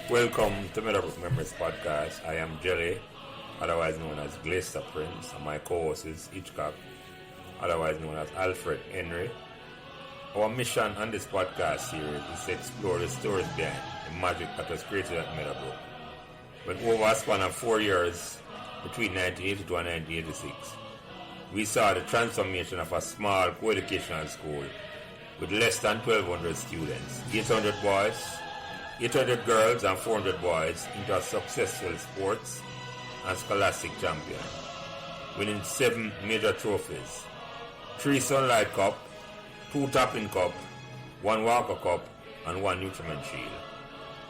Welcome to Meadowbrook Members Podcast. I am Jelly, otherwise known as Glester Prince, and my co-host is Hitchcock, otherwise known as Alfred Henry. Our mission on this podcast series is to explore the stories behind the magic that was created at Meadowbrook. When over a span of 4 years, between 1982 and 1986, we saw the transformation of a small co-educational school with less than 1,200 students, 800 boys, 800 girls and 400 boys into a successful sports and scholastic champion, winning 7 major trophies, 3 Sunlight Cup, 2 Topping Cup, 1 Walker Cup, and 1 Nutriment Shield.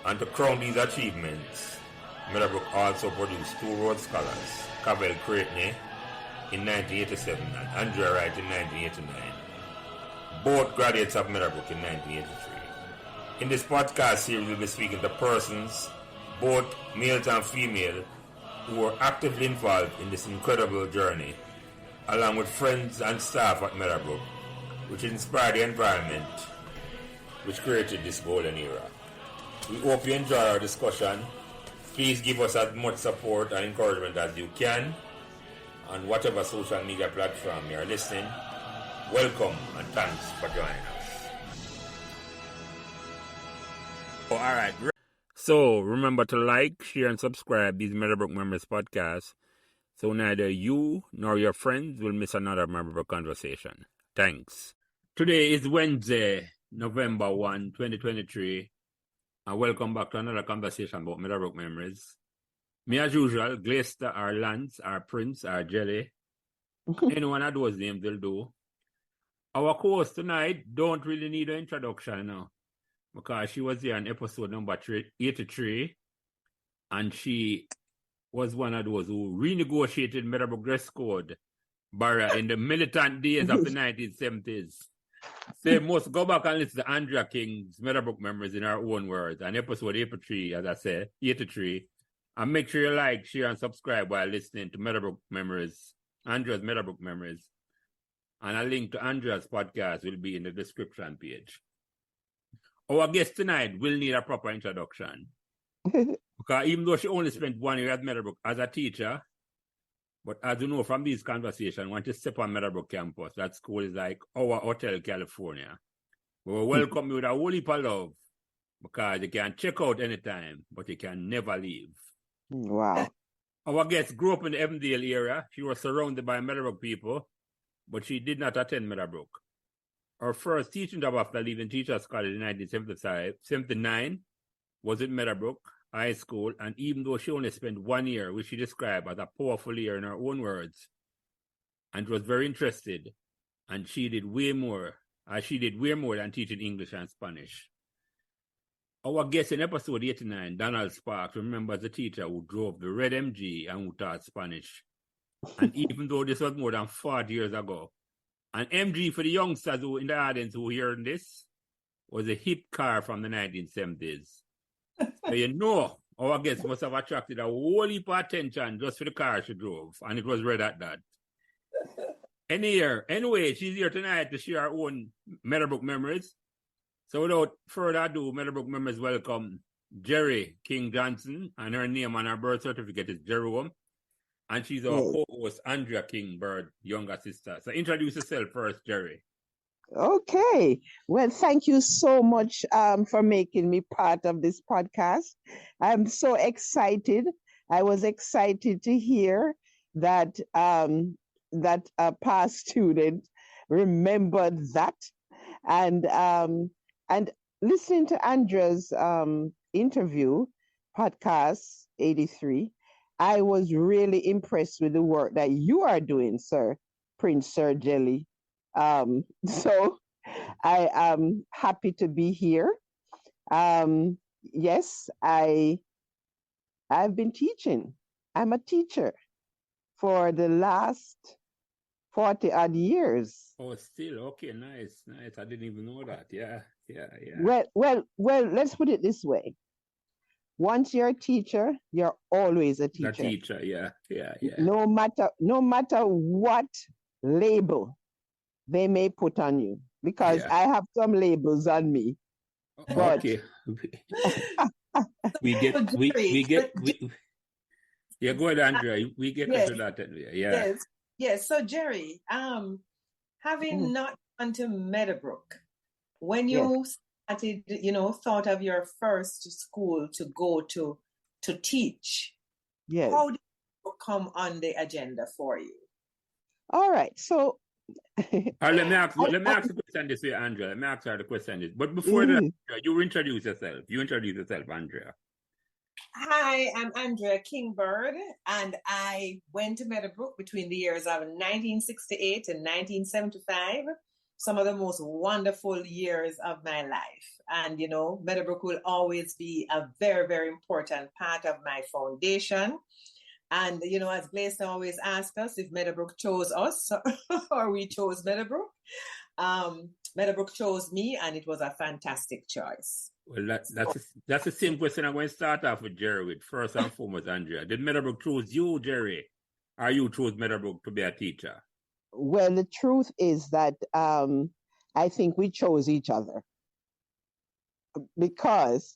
And to crown these achievements, Meadowbrook also produced 2 Rhodes Scholars, Cavell Creighton in 1987 and Andrea Wright in 1989, both graduates of Meadowbrook in 1983. In this podcast series, we'll be speaking to persons, both males and female, who were actively involved in this incredible journey, along with friends and staff at Meadowbrook, which inspired the environment which created this golden era. We hope you enjoy our discussion. Please give us as much support and encouragement as you can on whatever social media platform you are listening. Welcome and thanks for joining us. Oh, all right. So remember to like, share, and subscribe these Meadowbrook Members podcasts so neither you nor your friends will miss another Meadowbrook conversation. Thanks. Today is Wednesday, November 1, 2023, and welcome back to another conversation about Meadowbrook memories. Me as usual, Glester, our Lance, our Prince, our Jelly. Anyone of those names will do. Our co-host tonight don't really need an introduction now, because she was here on episode number 83, and she was one of those who renegotiated Meadowbrook dress code barrier in the militant days of the 1970s. So you must go back and listen to Andrea King's Meadowbrook Memories in her own words, and episode 83, as I said, 83. And make sure you like, share, and subscribe while listening to Meadowbrook Memories, Andrea's Meadowbrook Memories. And a link to Andrea's podcast will be in the description page. Our guest tonight will need a proper introduction. Because even though she only spent 1 year at Meadowbrook as a teacher, but as you know from these conversations, once you step on Meadowbrook campus, that school is like our Hotel California. We will welcome you with a whole heap of love, because you can check out anytime, but you can never leave. Wow. Our guest grew up in the Evandale area. She was surrounded by Meadowbrook people, but she did not attend Meadowbrook. Her first teaching job after leaving Teachers College in 1979 was at Meadowbrook High School, and even though she only spent 1 year, which she described as a powerful year in her own words, and was very interested, and she did way more than teaching English and Spanish. Our guest in episode 89, Donald Sparks, remembers the teacher who drove the red MG and who taught Spanish. And even though this was more than 40 years ago, an MG, for the youngsters who in the audience who hearing this, was a hip car from the 1970s. So you know, our guest must have attracted a whole heap of attention just for the car she drove, and it was red at that. Anyway, she's here tonight to share her own Meadowbrook memories. So without further ado, Meadowbrook Memories welcome Jerry King Johnson, and her name on her birth certificate is Jerome. And she's our co-host, Andrea King Bird, younger sister. So introduce yourself first, Jerry. Okay. Well, thank you so much for making me part of this podcast. I'm so excited. I was excited to hear that a past student remembered that. And listening to Andrea's interview, podcast 83, I was really impressed with the work that you are doing, Sir Prince, Sir Jelly. So I am happy to be here. Yes, I've been teaching. I'm a teacher for the last 40 odd years. Oh, still okay, nice. I didn't even know that. Yeah. Well, let's put it this way. Once you're a teacher, you're always a teacher. A teacher, yeah. No matter what label they may put on you, because I have some labels on me. Okay. We get So we Jerry, we get we yeah, go ahead, Andrea. We get yes, into that. Yeah. yes, yes. So Jerry, having Mhm. not gone to Meadowbrook, when Yes, you started, thought of your first school to go to teach, yes. how did it come on the agenda for you? All right. So, All right, I, let me ask the question this way, Andrea. Let me ask her the question this. But before that, mhm. you introduce yourself. You introduce yourself, Andrea. Hi, I'm Andrea Kingbird, and I went to Meadowbrook between the years of 1968 and 1975. Some of the most wonderful years of my life. And, Meadowbrook will always be a very, very important part of my foundation. And, as Glason always asks us if Meadowbrook chose us or we chose Meadowbrook, Meadowbrook chose me, and it was a fantastic choice. Well, that's the same question I'm going to start off with Jerry with. First and foremost, Andrea. Did Meadowbrook choose you, Jerry? Or you chose Meadowbrook to be a teacher? Well, the truth is that I think we chose each other because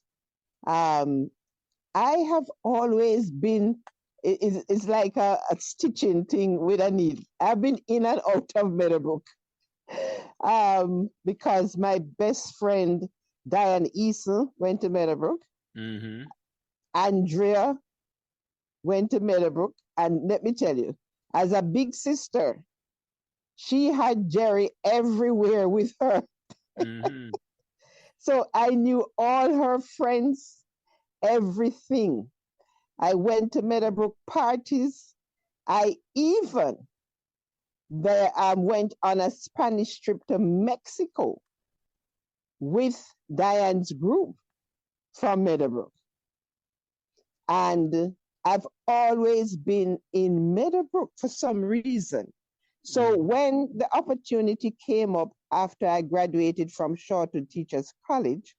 um, I have always been, it's like a stitching thing with a needle. I've been in and out of Meadowbrook because my best friend, Diane Eason, went to Meadowbrook. Mm-hmm. Andrea went to Meadowbrook. And let me tell you, as a big sister, she had Jerry everywhere with her. Mm-hmm. So I knew all her friends, everything. I went to Meadowbrook parties. I even went on a Spanish trip to Mexico with Diane's group from Meadowbrook. And I've always been in Meadowbrook for some reason. So when the opportunity came up after I graduated from Shortwood Teachers College,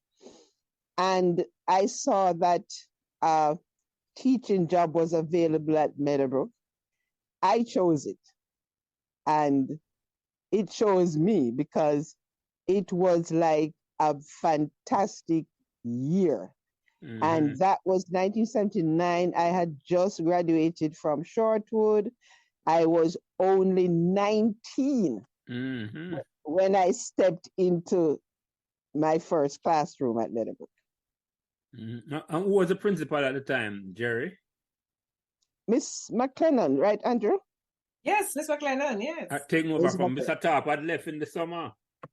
and I saw that teaching job was available at Meadowbrook, I chose it. And it chose me because it was like a fantastic year. Mm-hmm. And that was 1979. I had just graduated from Shortwood. I was only 19 Mm-hmm. when I stepped into my first classroom at Meadowbrook. Mm-hmm. And who was the principal at the time, Jerry? Miss McLennan, right, Andrew? Yes, Miss McLennan, yes. Taking over Miss from McLennan. Mr. Top had left in the summer.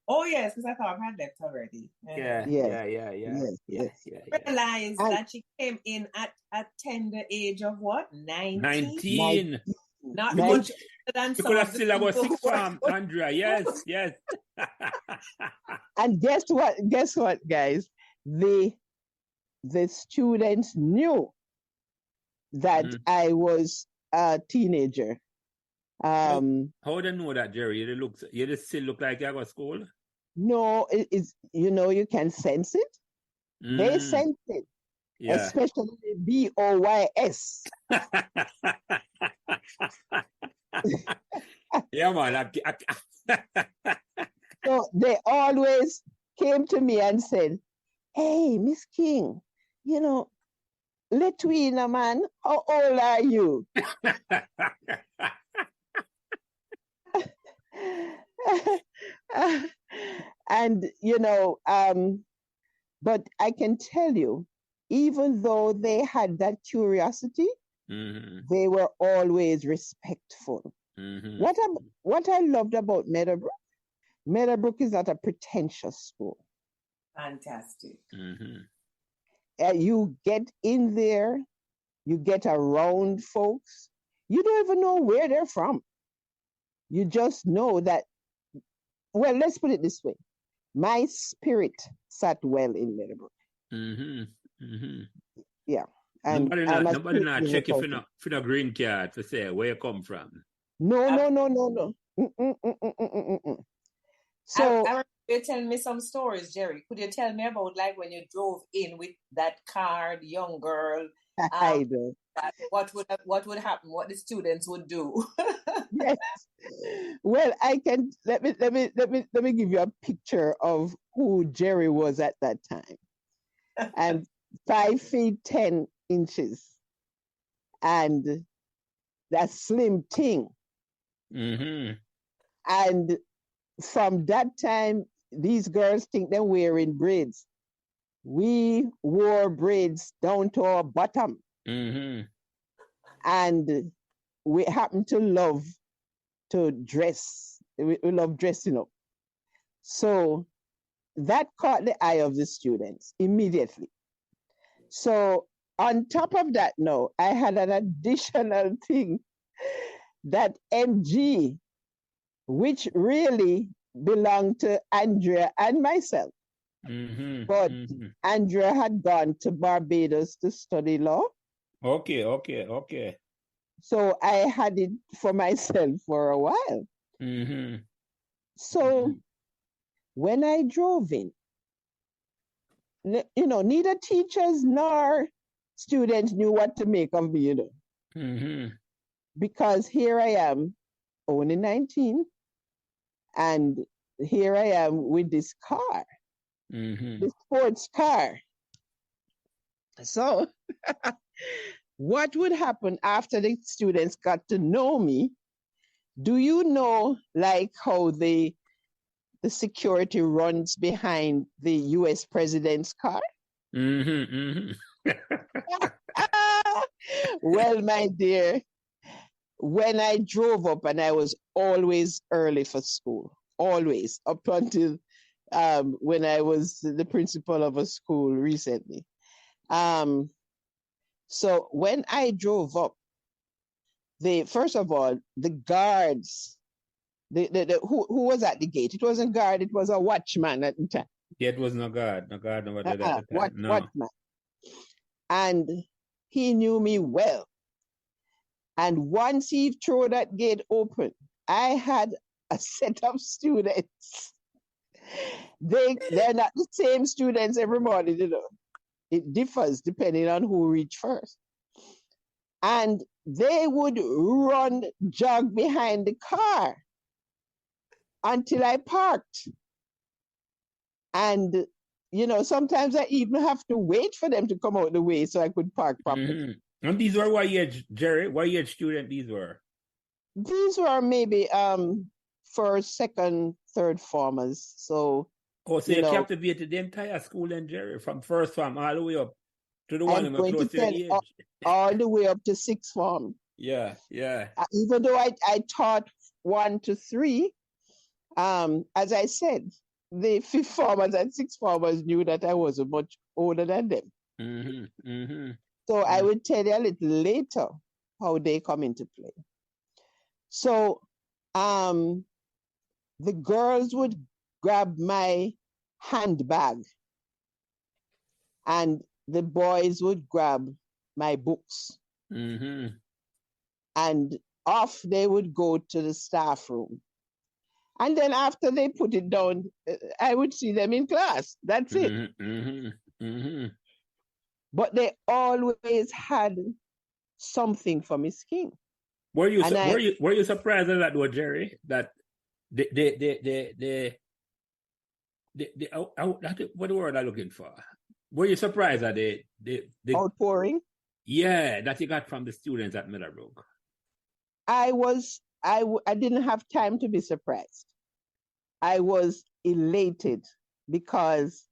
Oh, yes, Miss Top had left already. Yeah. Yes. Realized And that she came in at a tender age of what? 19? 19. Not You much could, older than you some could have of the still have a people who sixth were. form, Andrea. Yes. and guess what? Guess what, guys? The students knew that I was a teenager. How do you know that, Jerry? You just still look like you go to school? No, it's you can sense it. They sense it, Yeah. especially BOYS. Yeah, man. So they always came to me and said, "Hey, Miss King, Letwina, man, how old are you?" And but I can tell you, even though they had that curiosity, they were always respectful. What I loved about Meadowbrook is not a pretentious school. Fantastic. You get in there, you get around folks, you don't even know where they're from. You just know that, well, let's put it this way. My spirit sat well in Meadowbrook. Yeah. And nobody not check if you no green card to say where you come from. No. So I you're telling me some stories, Jerry. Could you tell me about like when you drove in with that car, the young girl? I know. What would happen? What the students would do? Yes. Well, I can let me give you a picture of who Jerry was at that time. And 5 feet 10 inches, and that slim thing. Mm-hmm. And from that time, these girls think they're wearing braids. We wore braids down to our bottom, Mm-hmm. and we happen to love to dress. We love dressing up. So that caught the eye of the students immediately. So on top of that, now I had an additional thing, that MG, which really belonged to Andrea and myself. Mm-hmm. But Mm-hmm. Andrea had gone to Barbados to study law. Okay. So I had it for myself for a while. Mm-hmm. So when I drove in, neither teachers nor students knew what to make of me, Mm-hmm. because here I am, only 19, and here I am with this car, Mm-hmm. the sports car. So what would happen after the students got to know me? Do you know, like how the security runs behind the US president's car? Mm-hmm. Well, my dear, when I drove up, and I was always early for school, always, up until when I was the principal of a school recently. So when I drove up, first of all, the guards, who was at the gate? It wasn't guard, it was a watchman at the time. Yeah, it was no God. No God never did at the time. No. Watchman. And he knew me well. And once he threw that gate open, I had a set of students. They're not the same students every morning, It differs depending on who reached first. And they would jog behind the car until I parked. And, sometimes I even have to wait for them to come out the way so I could park properly. Mm-hmm. And these were what age, Jerry? What age student these were? These were maybe first, second, third formers. So, so you captivated the entire school and Jerry, from first form all the way up to the one who was close to your age. All the way up to sixth form. Yeah. Even though I taught 1 to 3, as I said, the fifth formers and sixth formers knew that I was much older than them. Mm-hmm. Mm-hmm. So I will tell you a little later how they come into play. So the girls would grab my handbag, and the boys would grab my books. Mm-hmm. And off they would go to the staff room. And then after they put it down, I would see them in class. That's it. Mm-hmm. Mm-hmm. But they always had something for Miss King. Were you surprised at that, though, Jerry? That what word am I looking for? Were you surprised at the outpouring? Yeah, that you got from the students at Meadowbrook. I didn't have time to be surprised. I was elated, because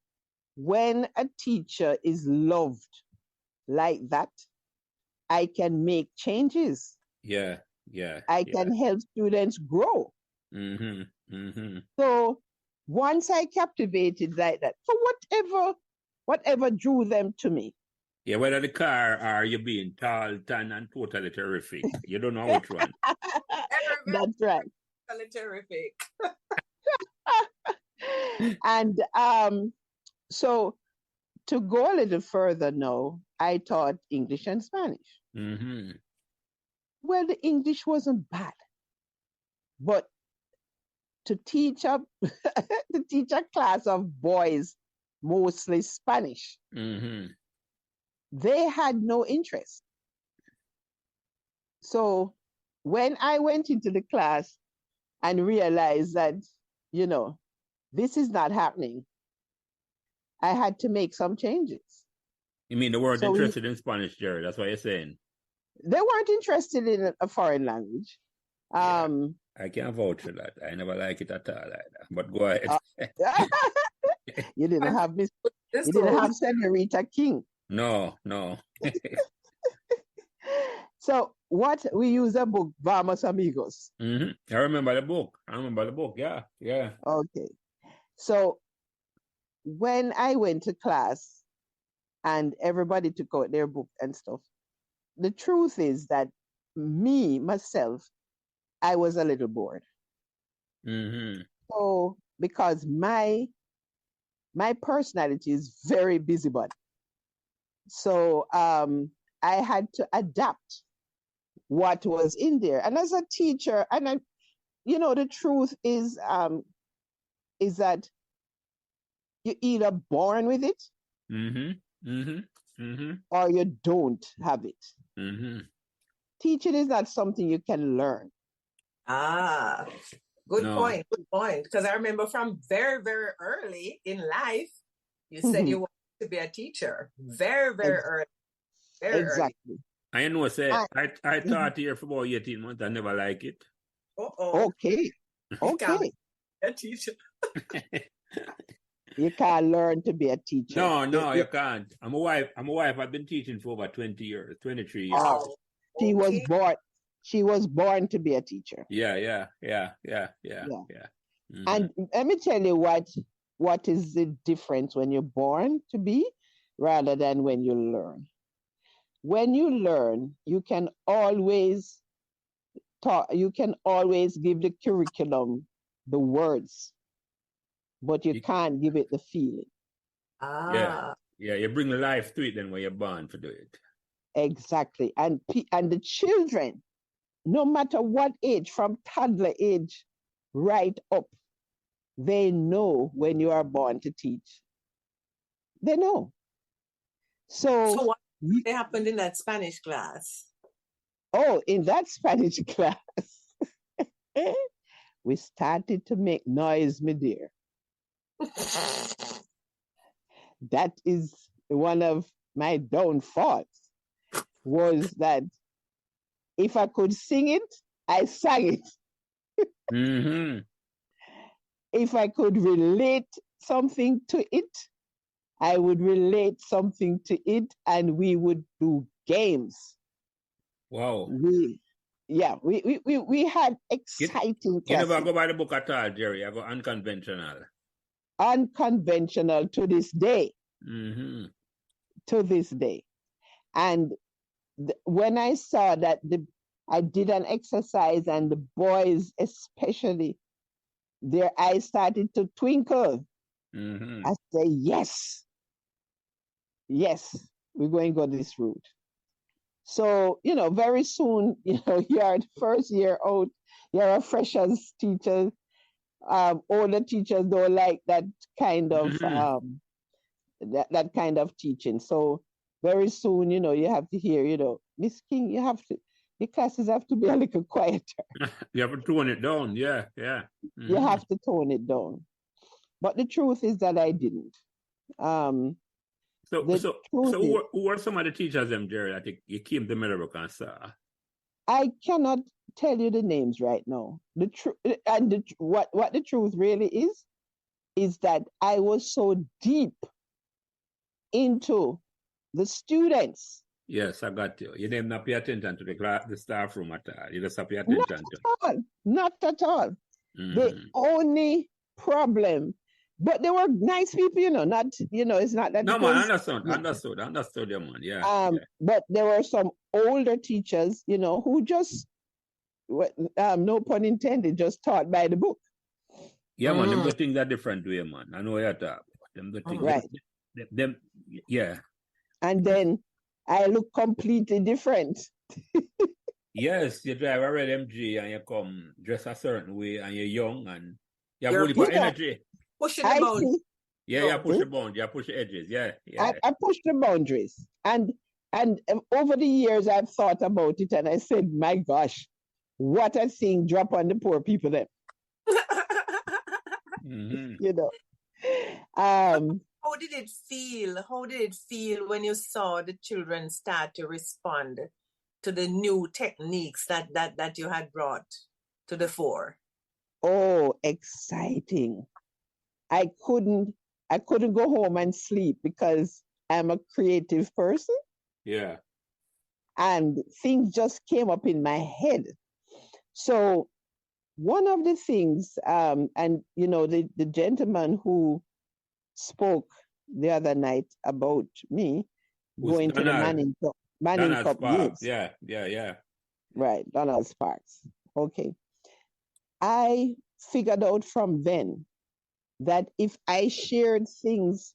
when a teacher is loved like that, I can make changes. Yeah. I can help students grow. Mm-hmm. Mm-hmm. So once I captivated like that, for whatever drew them to me. Yeah, whether the car or you being tall, tan, and totally terrific. You don't know which one. That's right. Totally terrific. And so to go a little further now, I taught English and Spanish. Mm-hmm. Well, the English wasn't bad, but to teach a class of boys, mostly Spanish, mm-hmm. they had no interest. So when I went into the class and realized that, this is not happening, I had to make some changes. You mean they weren't So interested in Spanish, Jerry? That's what you're saying? they weren't interested in a foreign language. Yeah, I can't vouch for that. I never like it at all like that. But go ahead. You didn't have Miss. Let's You didn't go. have Senorita King. No. So what we use a book, Vamos Amigos. I remember the book. Yeah. Okay. So when I went to class and everybody took out their book and stuff, the truth is that myself, I was a little bored. So because my personality is very busybody. So I had to adapt what was in there. And as a teacher, and the truth is that you're either born with it or you don't have it. Teaching is not something you can learn. Good point. Because I remember from very, very early in life, you said you wanted to be a teacher. Very, very early. Very exactly. early. I know, say, I taught here for about 18 months. I never like it. Okay. A teacher. You can't learn to be a teacher. No, you can't. I'm a wife. I've been teaching for over 20 years, 23 years. Oh, she was born to be a teacher. Yeah. And let me tell you what is the difference when you're born to be rather than when you learn. When you learn, you can always give the curriculum the words, but you can't give it the feeling. Yeah, you bring life to it then when you're born to do it. Exactly. And the children, no matter what age, from toddler age right up, they know when you are born to teach. They know. So what happened in that Spanish class? Oh, in that Spanish class, we started to make noise, my dear. That is one of my downfalls, was that if I could sing it, I sang it. If I could relate something to it, I would relate something to it, and we would do games. Wow. We had exciting classes. You never go by the book at all, Jerry. I go unconventional. Unconventional to this day. To this day. And when I saw that I did an exercise and the boys especially, their eyes started to twinkle. I say, yes, we're going to go this route. So, very soon, you're the first year out, you're a freshers teacher. Older teachers don't like that kind of that kind of teaching. So very soon, you have to hear, Miss King, the classes have to be a little quieter. You have to tone it down, yeah. You have to tone it down. But the truth is that I didn't. So who are some of the teachers, Jerry? I think you came to Meadowbrook and saw. I cannot tell you the names right now. What the truth really is that I was so deep into the students. Yes, I got you. You didn't not pay attention to the staff room at all. You just pay attention Not at all. The only problem, but they were nice people, not, it's not that. No, man, understood you, man, yeah. But there were some older teachers, who just, no pun intended, just taught by the book. Yeah, man, them do things a different way, man. I know you're talking. Them do things. Right. Yeah. And then I look completely different. Yes, you drive a red MG and you come dress a certain way and you're young and you have only got energy. Pushing the boundaries. Yeah, push the boundaries, you push the edges, yeah. I push the boundaries. And over the years, I've thought about it and I said, my gosh, what a thing drop on the poor people then. How did it feel? How did it feel when you saw the children start to respond to the new techniques that you had brought to the fore? Oh, exciting. I couldn't go home and sleep because I'm a creative person. Yeah. And things just came up in my head. So one of the things, and you know, the gentleman who spoke the other night about me Who's going to the Donald? Manning Donald Cup, Sparks. yes, Yeah. right, Donald Sparks. Okay, I figured out from then that if I shared things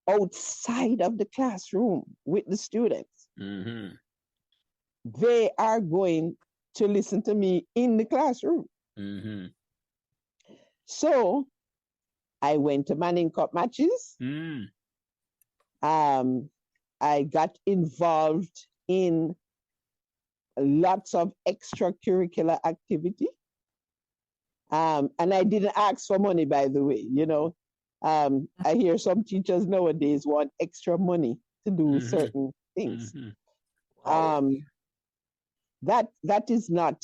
outside of the classroom with the students, Mm-hmm. they are going to listen to me in the classroom. Mm-hmm. So I went to Manning Cup matches. Mm. I got involved in lots of extracurricular activity. And I didn't ask for money, by the way. You know, I hear some teachers nowadays want extra money to do Mm-hmm. certain things. Mm-hmm. That is not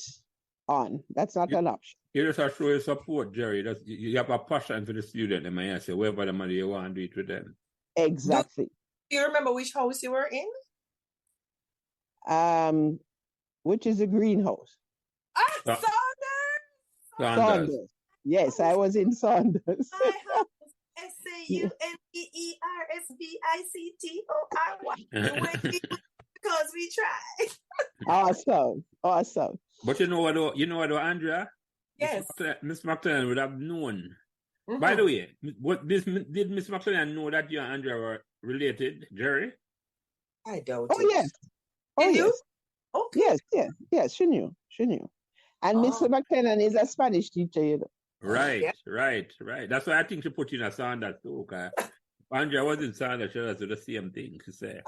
on. That's not an option. You just have to show your support, Jerry. You have a passion for the student, and man, say whatever the money you want to do it with them. Exactly. Do you remember which house you were in? Which is a greenhouse. Saunders! Saunders. Yes, I was in Saunders. My house. SAUNDERSBICTORY. Because we tried. Awesome. But you know what, Andrea? Yes. Miss McLennan would have known. Mm-hmm. By the way, did Miss McLennan know that you and Andrea were related, Jerry? I doubt it. Yes. Oh, Did yes. You? Okay. Yes, she knew. And Mr. McLennan is a Spanish teacher, you know. Right. That's why I think she put you in a Saunders too, okay? Andrea was in Saunders, she was the same thing, she said.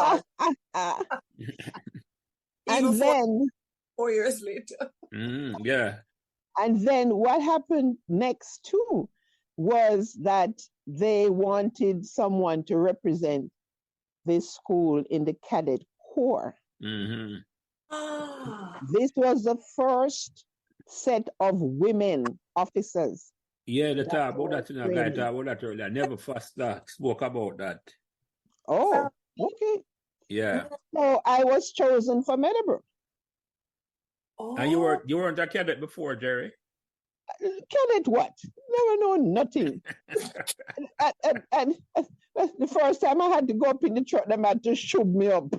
And then 4 years later. Yeah. And then what happened next too was that they wanted someone to represent this school in the cadet corps. Mm-hmm. This was the first set of women officers. Yeah, the talk about that, you know, guy talk about that earlier. I never first spoke about that. Oh, okay. Yeah. So I was chosen for Meadowbrook. And you weren't a cadet before, Jerry? Cadet what? Never known nothing. and the first time I had to go up in the truck, them had to shove me up.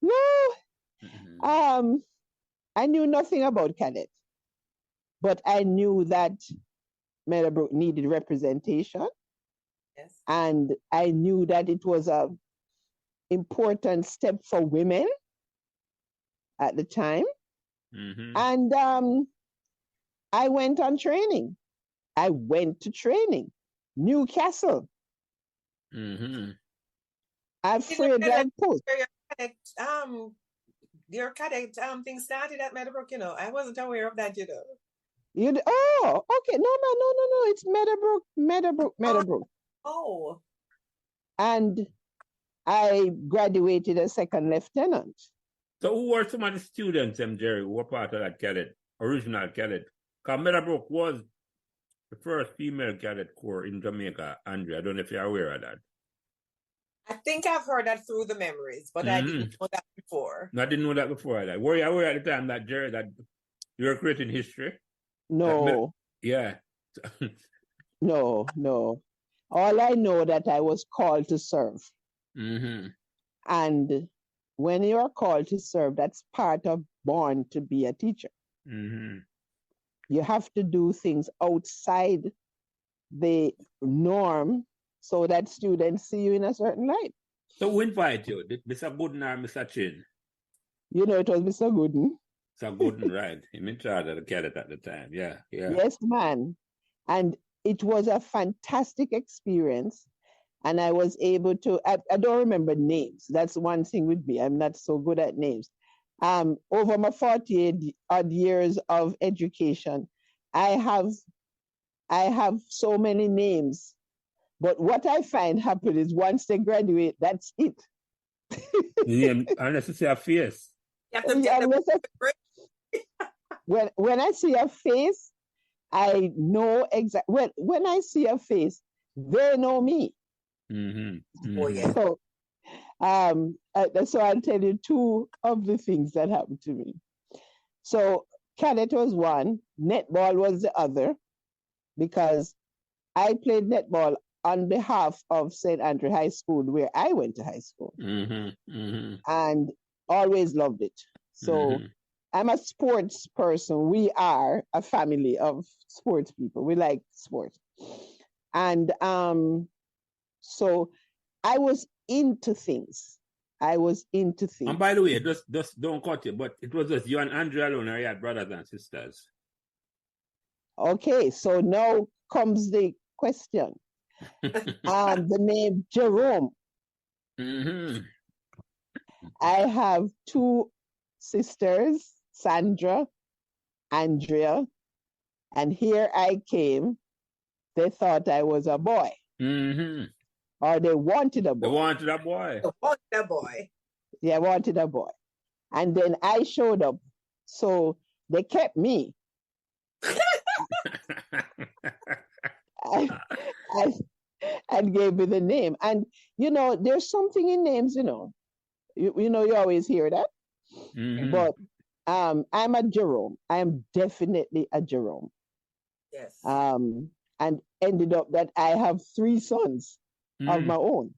No. Mm-hmm. I knew nothing about cadet, but I knew that Meadowbrook needed representation. Yes. And I knew that it was an important step for women at the time. Mm-hmm. And I went on training. I went to training, Newcastle. Mm-hmm. I've Fred Drive Post. Your cadet thing started at Meadowbrook, you know. I wasn't aware of that, you know. Oh, okay. No. It's Meadowbrook. Oh. And I graduated as second lieutenant. So who were some of the students, Jerry, who were part of that cadet, original cadet? Because Meadowbrook was the first female cadet corps in Jamaica, Andrea. I don't know if you're aware of that. I think I've heard that through the memories, but I didn't know that before. No, I didn't know that before. Were you aware at the time that, Jerry, that you were creating history? No. Yeah. No. All I know that I was called to serve. Mm-hmm. And when you're called to serve, that's part of born to be a teacher. Mm-hmm. You have to do things outside the norm so that students see you in a certain light. So who invited you? Did Mr. Gooden or Mr. Chin? You know, it was Mr. Gooden. Mr. Gooden, right. Him in charge of the cadet at the time. Yeah. Yes, man. And it was a fantastic experience. And I was able to, I don't remember names. That's one thing with me. I'm not so good at names. Over my 48 odd years of education, I have I have so many names. But what I find happen is once they graduate, that's it. Yeah, unless you see a face. You have to get When I see a face, I know exactly. When I see a face, they know me. Oh, yeah. So, so I'll tell you two of the things that happened to me. So cadet was one, netball was the other, because I played netball on behalf of St. Andrew High School, where I went to high school, and always loved it. So I'm a sports person. We are a family of sports people. We like sports. And so I was into things. And by the way, just don't cut it, but it was just you and Andrea alone, or you had brothers and sisters? Okay, so now comes the question. The name Jerome. I have two sisters, Sandra, Andrea, and here I came. They thought I was a boy. Or they wanted a boy. They wanted a boy. Yeah, wanted a boy. And then I showed up. So they kept me. and gave me the name. And, there's something in names, you always hear that. But I'm a Jerome. I am definitely a Jerome. Yes. And ended up that I have 3 sons of my own.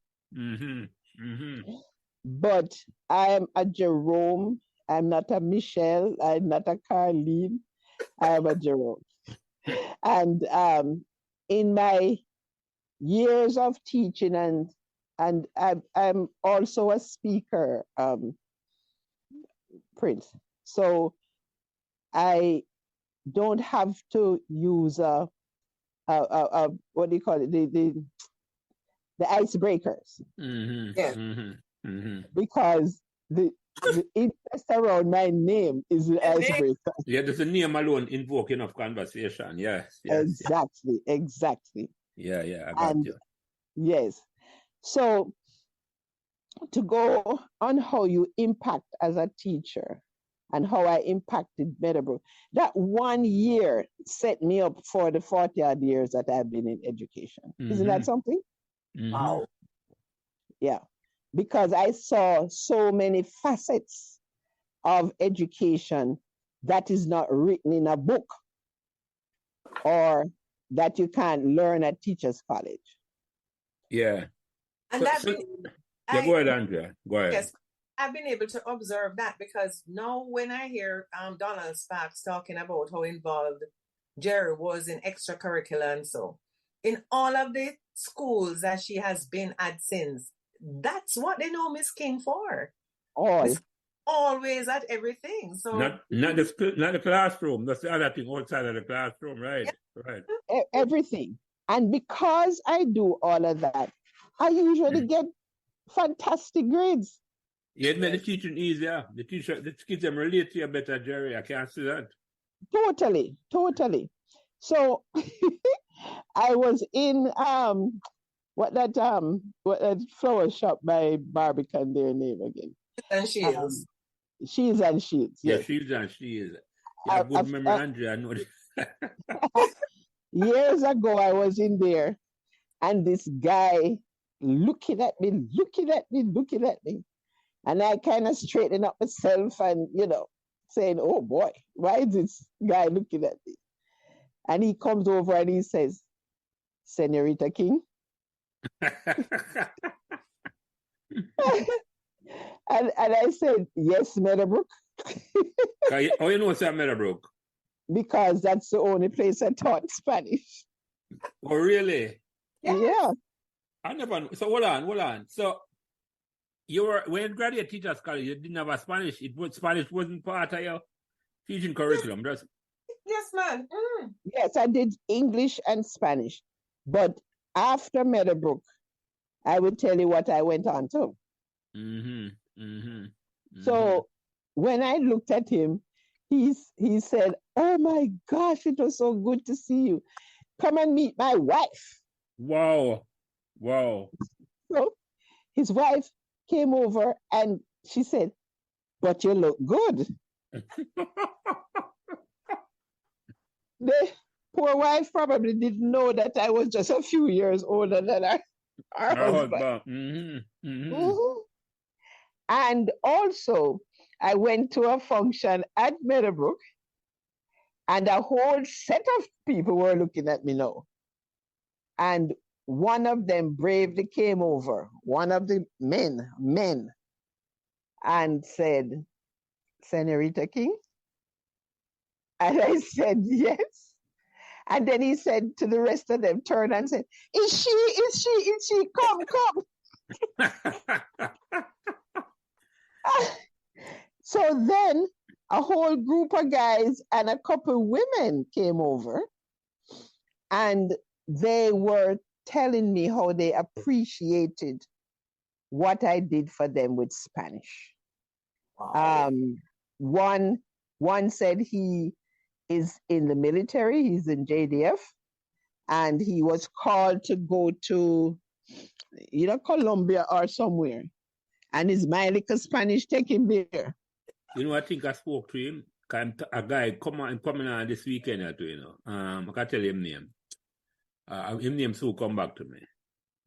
But I am a Jerome. I'm not a Michelle. I'm not a Carlene. I am a Jerome. And in my years of teaching, and I'm also a speaker, Prince. So I don't have to use what do you call it? The icebreakers. Because the interest around my name is the icebreaker. Yeah, there's a name alone invoke enough conversation. Yes. Exactly. Yeah, I got you. Yes. So to go on how you impact as a teacher and how I impacted Meadowbrook, that 1 year set me up for the 40-odd years that I've been in education. Isn't that something? Wow. Yeah. Because I saw so many facets of education that is not written in a book or that you can't learn at teachers' college. Yeah. And go ahead, Andrea. Go ahead. Yes, I've been able to observe that because now when I hear Donald Sparks talking about how involved Jerry was in extracurricular and so, in all of the schools that she has been at since, that's what they know Miss King for. Always at everything. So not the classroom. That's the other thing outside of the classroom, right? Yeah. Right. Everything. And because I do all of that, I usually get fantastic grades. Yeah, it made the teaching easier. The kids them relate to you better, Jerry. I can't see that. Totally. So I was in what that flower shop by Barbican, their name again. And Shields. Shields and Shields. Yeah, yes. Shields and Shields. Yeah, good memory, Andrea. I know that. Years ago, I was in there, and this guy looking at me, and I kind of straightened up myself and saying, "Oh boy, why is this guy looking at me?" And he comes over and he says, "Senorita King." and I said, "Yes, Meadowbrook." How you know it's at Meadowbrook? Because that's the only place I taught Spanish. Oh, really? Yeah. I never. So hold on. So you were when you graduated teachers college, you didn't have a Spanish. Spanish wasn't part of your teaching curriculum, does it? Yes, ma'am. Yes, I did English and Spanish, but after Meadowbrook, I will tell you what I went on to. So when I looked at him, he said, "Oh my gosh, it was so good to see you. come and meet my wife. Wow. So his wife came over and she said, but you look good. The poor wife probably didn't know that I was just a few years older than her husband. Mm-hmm. And also, I went to a function at Meadowbrook, and a whole set of people were looking at me now. And one of them bravely came over, one of the men, and said, Senorita King? And I said, yes. And then he said to the rest of them, turned and said, is she, come. So then a whole group of guys and a couple women came over, and they were telling me how they appreciated what I did for them with Spanish. Wow. One said he is in the military, he's in JDF, and he was called to go to Colombia or somewhere. And his my little Spanish take him there. You know, I think I spoke to him. A guy coming on this weekend, I can tell him name. Him name soon come back to me.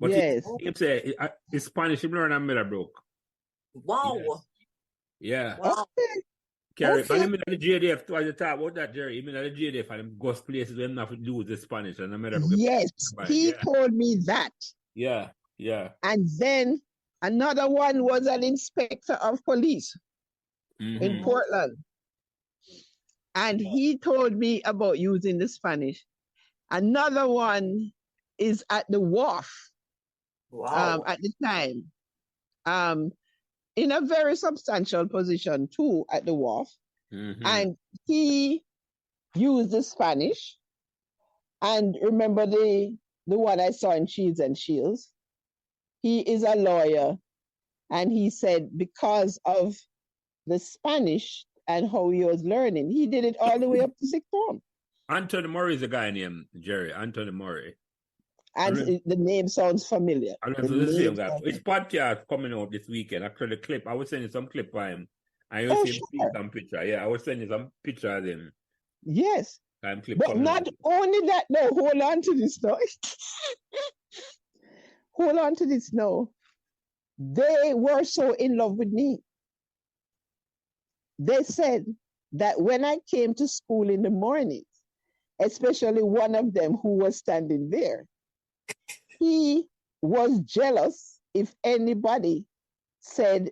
But yes. He say his Spanish he learn at Meadowbrook. Wow. Yeah. Wow. Carry, Okay. but him in the JDF, too, as you talk about that, Jerry, him in the JDF and him goes places where him have to do with the Spanish and the Meadowbrook. Yes, he told me that. Yeah. And then another one was an inspector of police in Portland. And he told me about using the Spanish. Another one is at the wharf. Wow. At the time. In a very substantial position too at the wharf. And he used the Spanish. And remember the one I saw in Shields and Shields? He is a lawyer. And he said because of the Spanish and how he was learning, he did it all the way up to sixth form. Anthony Murray is a guy named Jerry. Anthony Murray. And the name sounds familiar. His podcast coming out this weekend. Actually, clip. I was sending some clip by him. I used to see some picture. Yeah, I was sending some picture of him. Yes. But not only that, no, hold on to this now. Hold on to this now. They were so in love with me. They said that when I came to school in the mornings, especially one of them who was standing there, he was jealous if anybody said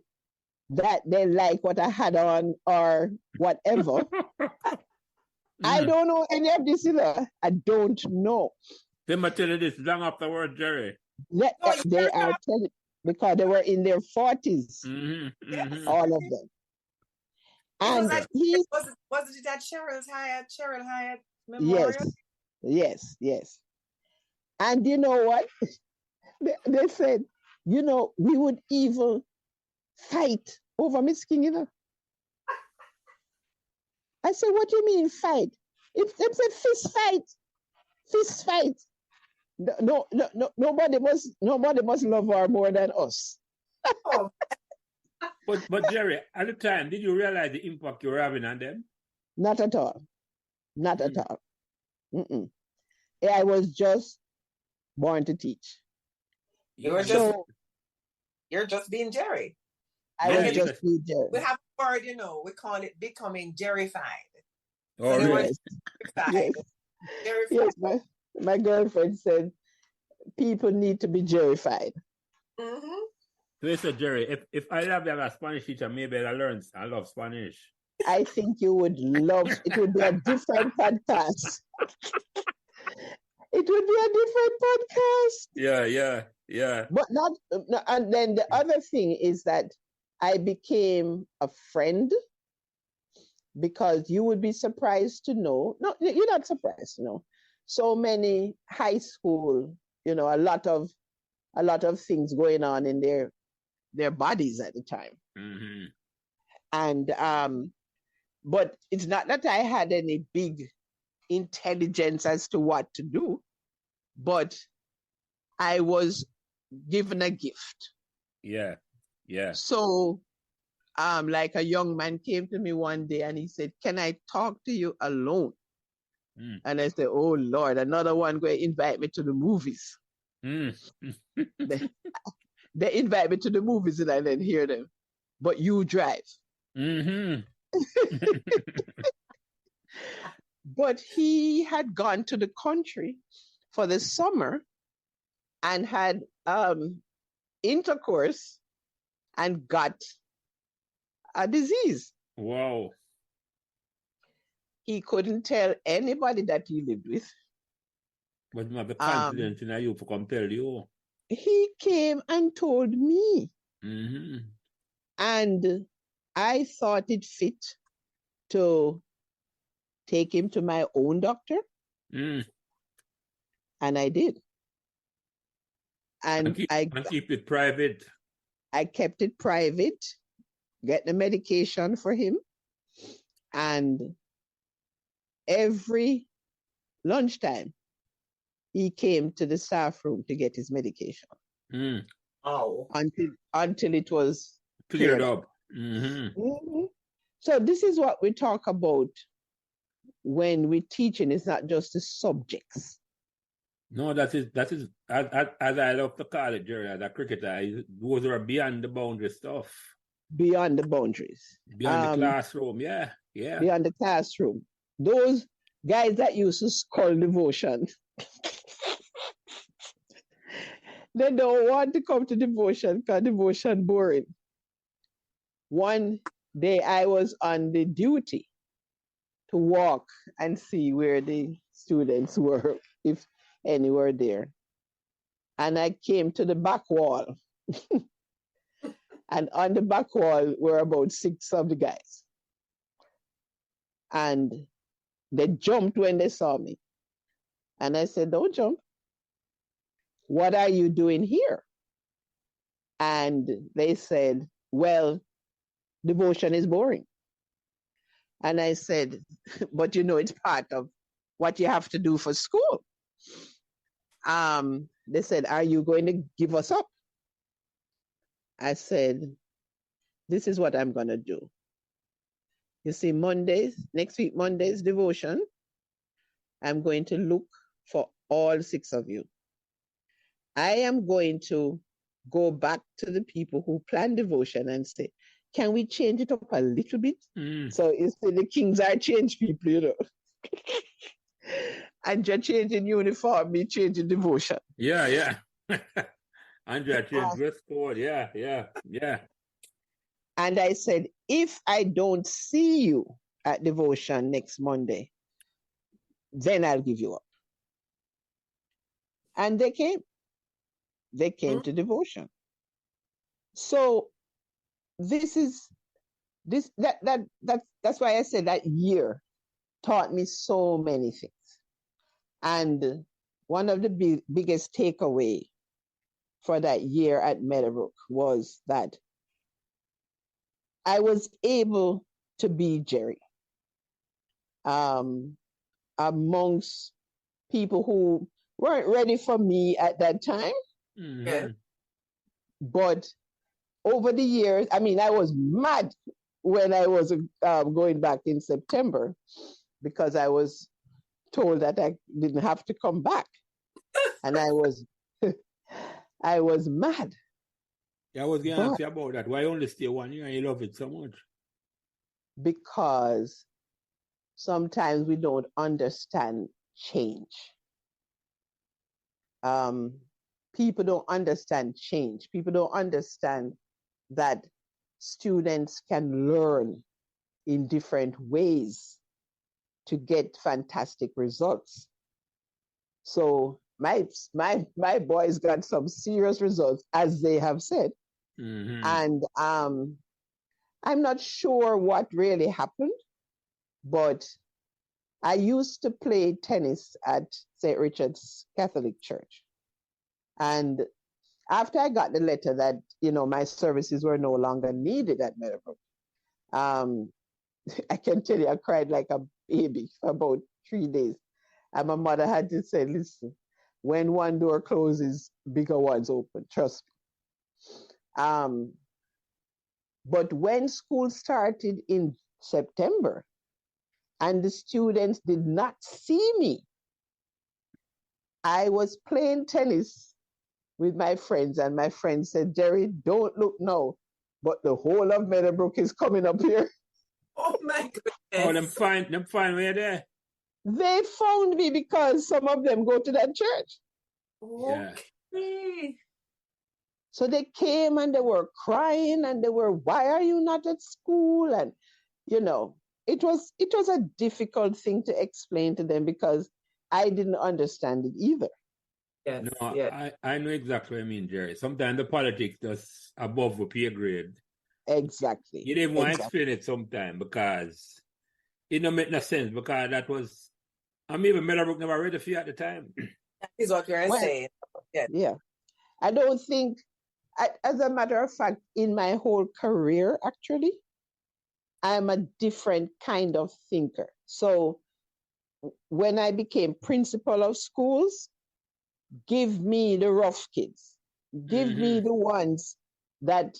that they like what I had on or whatever. I don't know any of this either. I don't know. They might tell you this long afterward, Jerry. They are telling, because they were in their 40s, all of them. And wasn't it at Cheryl Hyatt Memorial? Yes. And you know what? They said, we would even fight over Miss King, I said, what do you mean fight? It's a fist fight. No, nobody must love her more than us. Oh. But Jerry, at the time, did you realize the impact you were having on them? Not at all. Not at all. I was just born to teach. You're just being Jerry. I was just being Jerry. We have a word, we call it becoming Jerry-fied. Oh, so really? Yes, my girlfriend said people need to be Jerry-fied. So you said, Jerry, if I have a Spanish teacher, maybe I love Spanish. I think you would love it. Would be a different podcast. It would be a different podcast. Yeah. But not, and then the other thing is that I became a friend, because you would be surprised to know, no, you're not surprised to know, so many high school, a lot of things going on in their bodies at the time. And but it's not that I had any big intelligence as to what to do. but I was given a gift. Yeah. Yeah. So, like a young man came to me one day and he said, "Can I talk to you alone?" Mm. And I said, "Oh Lord, another one going to invite me to the movies." Mm. They, they invite me to the movies and I didn't hear them. But you drive. Mm-hmm. But he had gone to the country for the summer and had intercourse and got a disease. Wow. He couldn't tell anybody that he lived with. But you have the Um, confidence in you to compel you. he came and told me, Mm-hmm. and I thought it fit to take him to my own doctor, Mm. and I did. And And keep it private. I kept it private, get the medication for him, and every lunchtime he came to the staff room to get his medication Mm. Oh. until it was Cleared up. up. Mm-hmm. Mhm. So this is what we talk about when we're teaching. It's not just the subjects. No, that is as I love to call it, Jerry, as a cricketer, those are beyond the boundary stuff. Beyond the boundaries. Beyond the classroom, yeah. Beyond the classroom. Those guys that used to call devotion, they don't want to come to devotion because devotion boring. One day I was on the duty to walk and see where the students were, if any were there. And I came to the back wall. And on the back wall were about 6 of the guys. And they jumped when they saw me. And I said, "Don't jump. What are you doing here?" And they said, "Well, devotion is boring." And I said, "But you know, it's part of what you have to do for school." They said, "Are you going to give us up?" I said, "This is what I'm going to do. You see, next week, Monday's devotion, I'm going to look for all 6 of you. I am going to go back to the people who plan devotion and say, can we change it up a little bit?" Mm. So instead, the kings are change people, you know. And you're changing uniform, me changing devotion. Yeah. Andrea changed dress code, yeah. And I said, if I don't see you at devotion next Monday, then I'll give you up. And they came. They came to devotion. So this is that's why I said that year taught me so many things. And one of the biggest takeaway for that year at Meadowbrook was that I was able to be Jerry amongst people who weren't ready for me at that time. Mm-hmm. But over the years, I mean, I was mad when I was going back in September because I was told that I didn't have to come back. And I was I was mad. Yeah, I was going to ask you about that. Why only stay 1 year and you love it so much? Because sometimes we don't understand change. People don't understand change. People don't understand that students can learn in different ways to get fantastic results. So my boys got some serious results, as they have said. Mm-hmm. And I'm not sure what really happened, but I used to play tennis at St. Richard's Catholic Church. And after I got the letter that, you know, my services were no longer needed at Meadowbrook, I can tell you, I cried like a baby for about 3 days. And my mother had to say, listen, when one door closes, bigger ones open. Trust me. But when school started in September and the students did not see me, I was playing tennis with my friends, and my friend said, Jerry, don't look now, but the whole of Meadowbrook is coming up here. Oh my goodness. Oh, them fine where there. They found me because some of them go to that church. Okay. So they came and they were crying and they were, why are you not at school? And, you know, it was a difficult thing to explain to them because I didn't understand it either. Yes. No, Yes. I know exactly what I mean, Jerry. Sometimes the politics just above the pay grade. Exactly. You didn't want to explain it sometimes because it don't make no sense because that was, I mean, even Meadowbrook never read it for you at the time. That is what you're saying. Yes. Yeah. I don't think, as a matter of fact, in my whole career, actually, I'm a different kind of thinker. So when I became principal of schools, give me the rough kids. Give me the ones that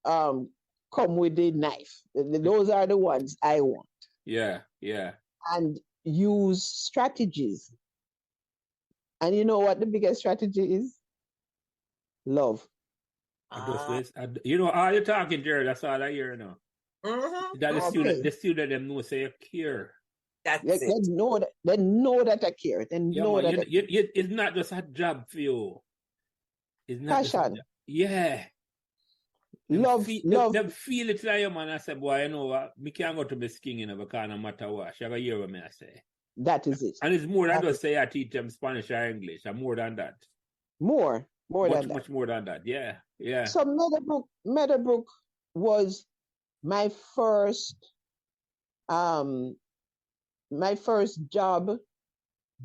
come with the knife. Those are the ones I want. Yeah, yeah. And use strategies. And you know what the biggest strategy is? Love. You know, all you're talking, Jerry, that's all I hear now. That the student them know say you care. That's it. They know that I care. They know that it's not just a job for you. It's not passion. Yeah. Love. Them feel it like you, man. I say, boy, you know what? Me can't go to Miss King, you know, because no matter what. She ever hear what me I say. That is it. And it's more than just say I teach them Spanish or English. And more than that. Much more than that. Yeah. Yeah. So Meadowbrook was my first job,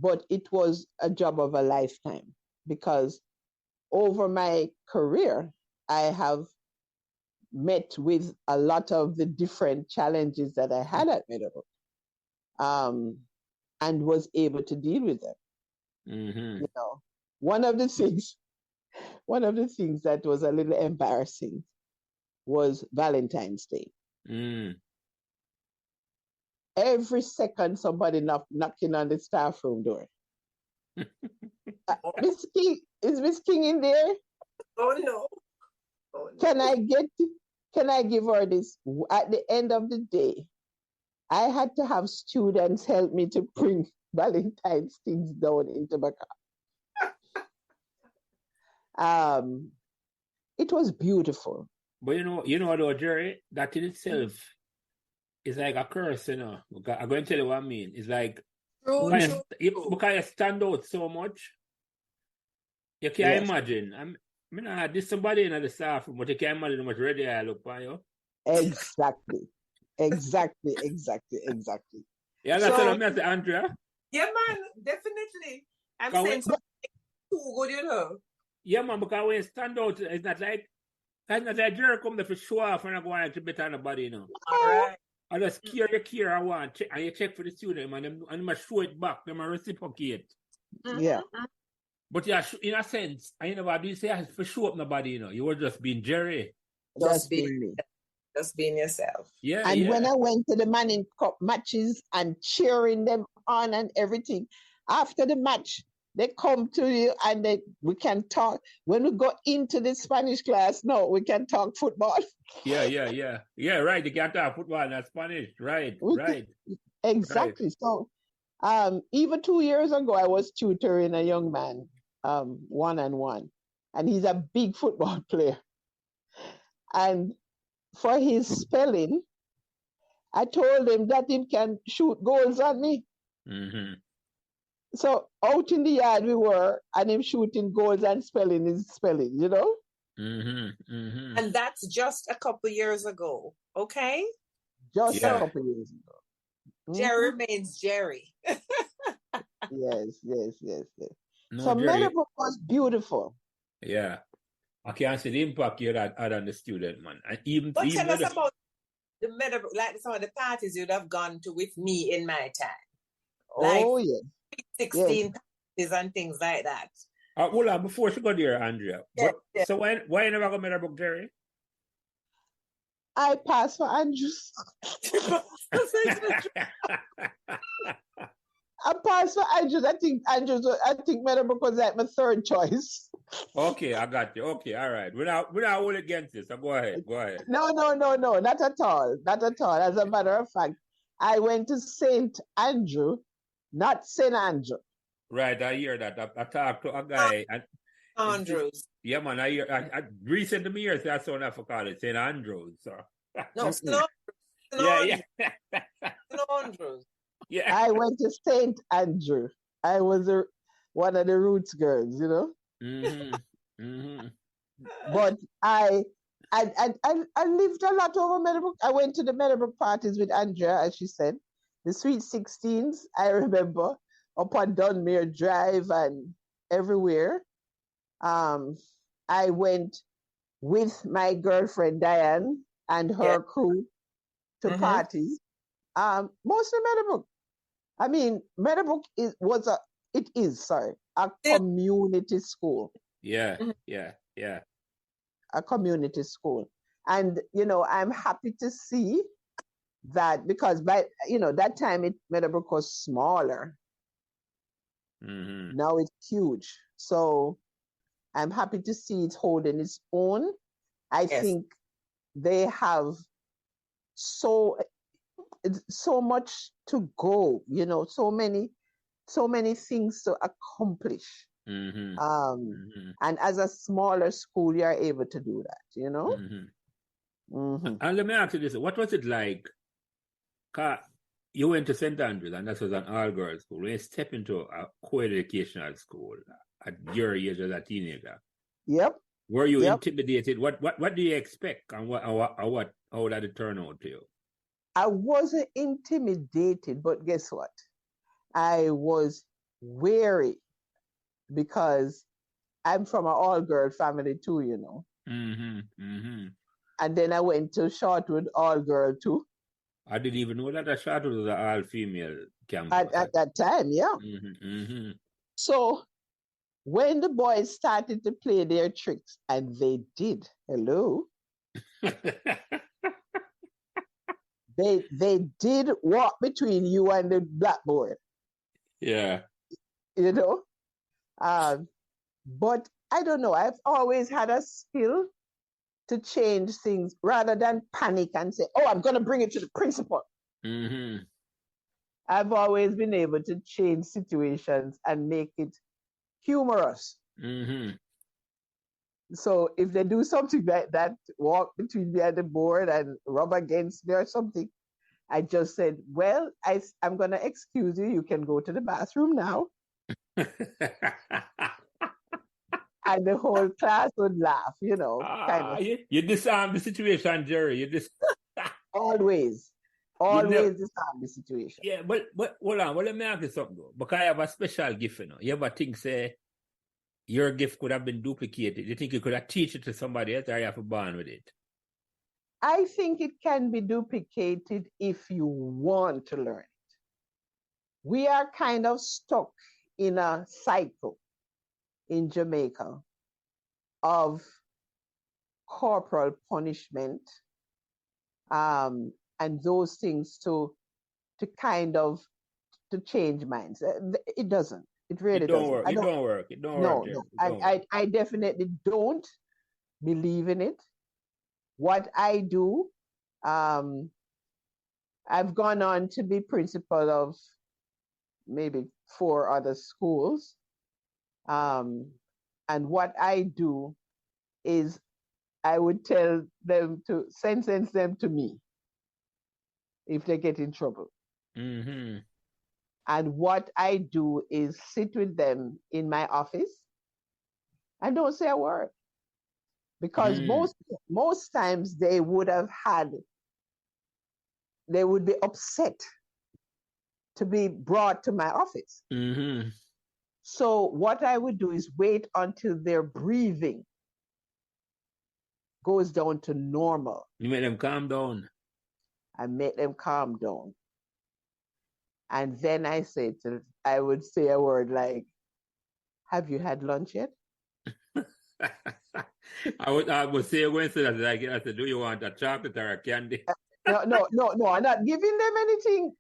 but it was a job of a lifetime because over my career, I have met with a lot of the different challenges that I had at Meadowbrook, and was able to deal with them. You know, one of the things that was a little embarrassing was Valentine's Day. Every second, somebody knocking on the staff room door. Miss King, is Miss King in there? Oh no. Can I give her this? At the end of the day, I had to have students help me to bring Valentine's things down into my car. It was beautiful. But you know though, Jerry, that in itself is like a curse, you know. I'm going to tell you what I mean. It's like because you stand out so much, you can't imagine. I mean, there's somebody in the staff room, but you can't imagine how much ready I look for you. Exactly. Yeah, that's what I'm saying, Andrea. Yeah, man, definitely. I'm saying something too good, you know. Yeah, man, because when you stand out, it's not like Jerry come there for show off and I go on to better nobody, you know. All right. I just care I want, and you check for the student, man, and I show it back, them reciprocate. Yeah. But yeah, in a sense, I never do say I for show up nobody, you know. You were just being Jerry. Just being me. Just being yourself. Yeah. And when I went to the Manning Cup matches and cheering them on and everything, after the match, they come to you and we can talk. When we go into the Spanish class, no, we can talk football. Yeah, right. You can't talk football and Spanish. Right. Exactly. Right. So even 2 years ago, I was tutoring a young man, one-on-one, and he's a big football player. And for his spelling, I told him that he can shoot goals on me. So out in the yard we were, and him shooting goals and spelling his spelling, you know? And that's just a couple years ago, okay? Just a couple years ago. Jerry remains Jerry. Yes. No, so Jerry, Meadowbrook was beautiful. Yeah. I can't see the impact you had on the student, man. And even tell us about the Meadowbrook, like some of the parties you'd have gone to with me in my time. Like 16 and things like that. Hold on, before she go there, Andrea. Yeah, But yeah. so why you never go Meadowbrook, Jerry? I passed for Andrews. I passed for Andrews. I think Meadowbrook was like my third choice. Okay, I got you. Okay, all right. We're not all against this. So go ahead. No, not at all. Not at all. As a matter of fact, I went to St. Andrew, not St. Andrew. Right, I hear that. I talked to a guy. Andrews. Yeah, man. I recently me here, so that's what I forgot it. St. Andrews. So. No, St. Yeah. St. Andrews. Yeah. I went to St. Andrew. I was one of the Roots girls, you know. But I lived a lot over Meadowbrook. I went to the Meadowbrook parties with Andrea, as she said. The Sweet 16s, I remember, up on Dunmere Drive and everywhere. I went with my girlfriend Diane and her crew to parties. Mostly Meadowbrook. I mean, Meadowbrook is a community school. Yeah. A community school. And, you know, I'm happy to see that because by, you know, that time Meadowbrook was smaller. Now it's huge. So I'm happy to see it holding its own. I think they have so much to go, you know, so many things to accomplish. And as a smaller school, you're able to do that, you know? And let me ask you this. What was it like? You went to St. Andrews, and that was an all-girls school. When you step into a co-educational school at your age as a teenager, were you intimidated? What do you expect, and how did it turn out to you? I wasn't intimidated, but guess what? I was wary because I'm from an all-girl family too, you know. And then I went to Shortwood all-girl too. I didn't even know that Shortwood was an all-female campus. At that time, yeah. So when the boys started to play their tricks, and they did, they did walk between you and the blackboard. Yeah. You know? But I don't know. I've always had a skill to change things rather than panic and say, oh, I'm going to bring it to the principal. I've always been able to change situations and make it humorous. So if they do something like that, walk between me and the board and rub against me or something, I just said, well, I'm going to excuse you. You can go to the bathroom now. And the whole class would laugh, you know. You disarm the situation, Jerry. Always disarm the situation. Yeah, but hold on. Well, let me ask you something though. Because I have a special gift, you know. You ever think, say, your gift could have been duplicated? You think you could have teach it to somebody else, or you have to born with it? I think it can be duplicated if you want to learn it. We are kind of stuck in a cycle in Jamaica of corporal punishment and those things to kind of to change minds. It doesn't. It really doesn't. It don't work. No. I definitely don't believe in it. What I do, I've gone on to be principal of maybe 4 other schools. And what I do is I would tell them to sentence them to me if they get in trouble. And what I do is sit with them in my office and don't say a word. Because most times they would be upset to be brought to my office. So what I would do is wait until their breathing goes down to normal. You make them calm down. I make them calm down. And then I would say a word like, Have you had lunch yet? I would say when that I said, do you want a chocolate or a candy? No. I'm not giving them anything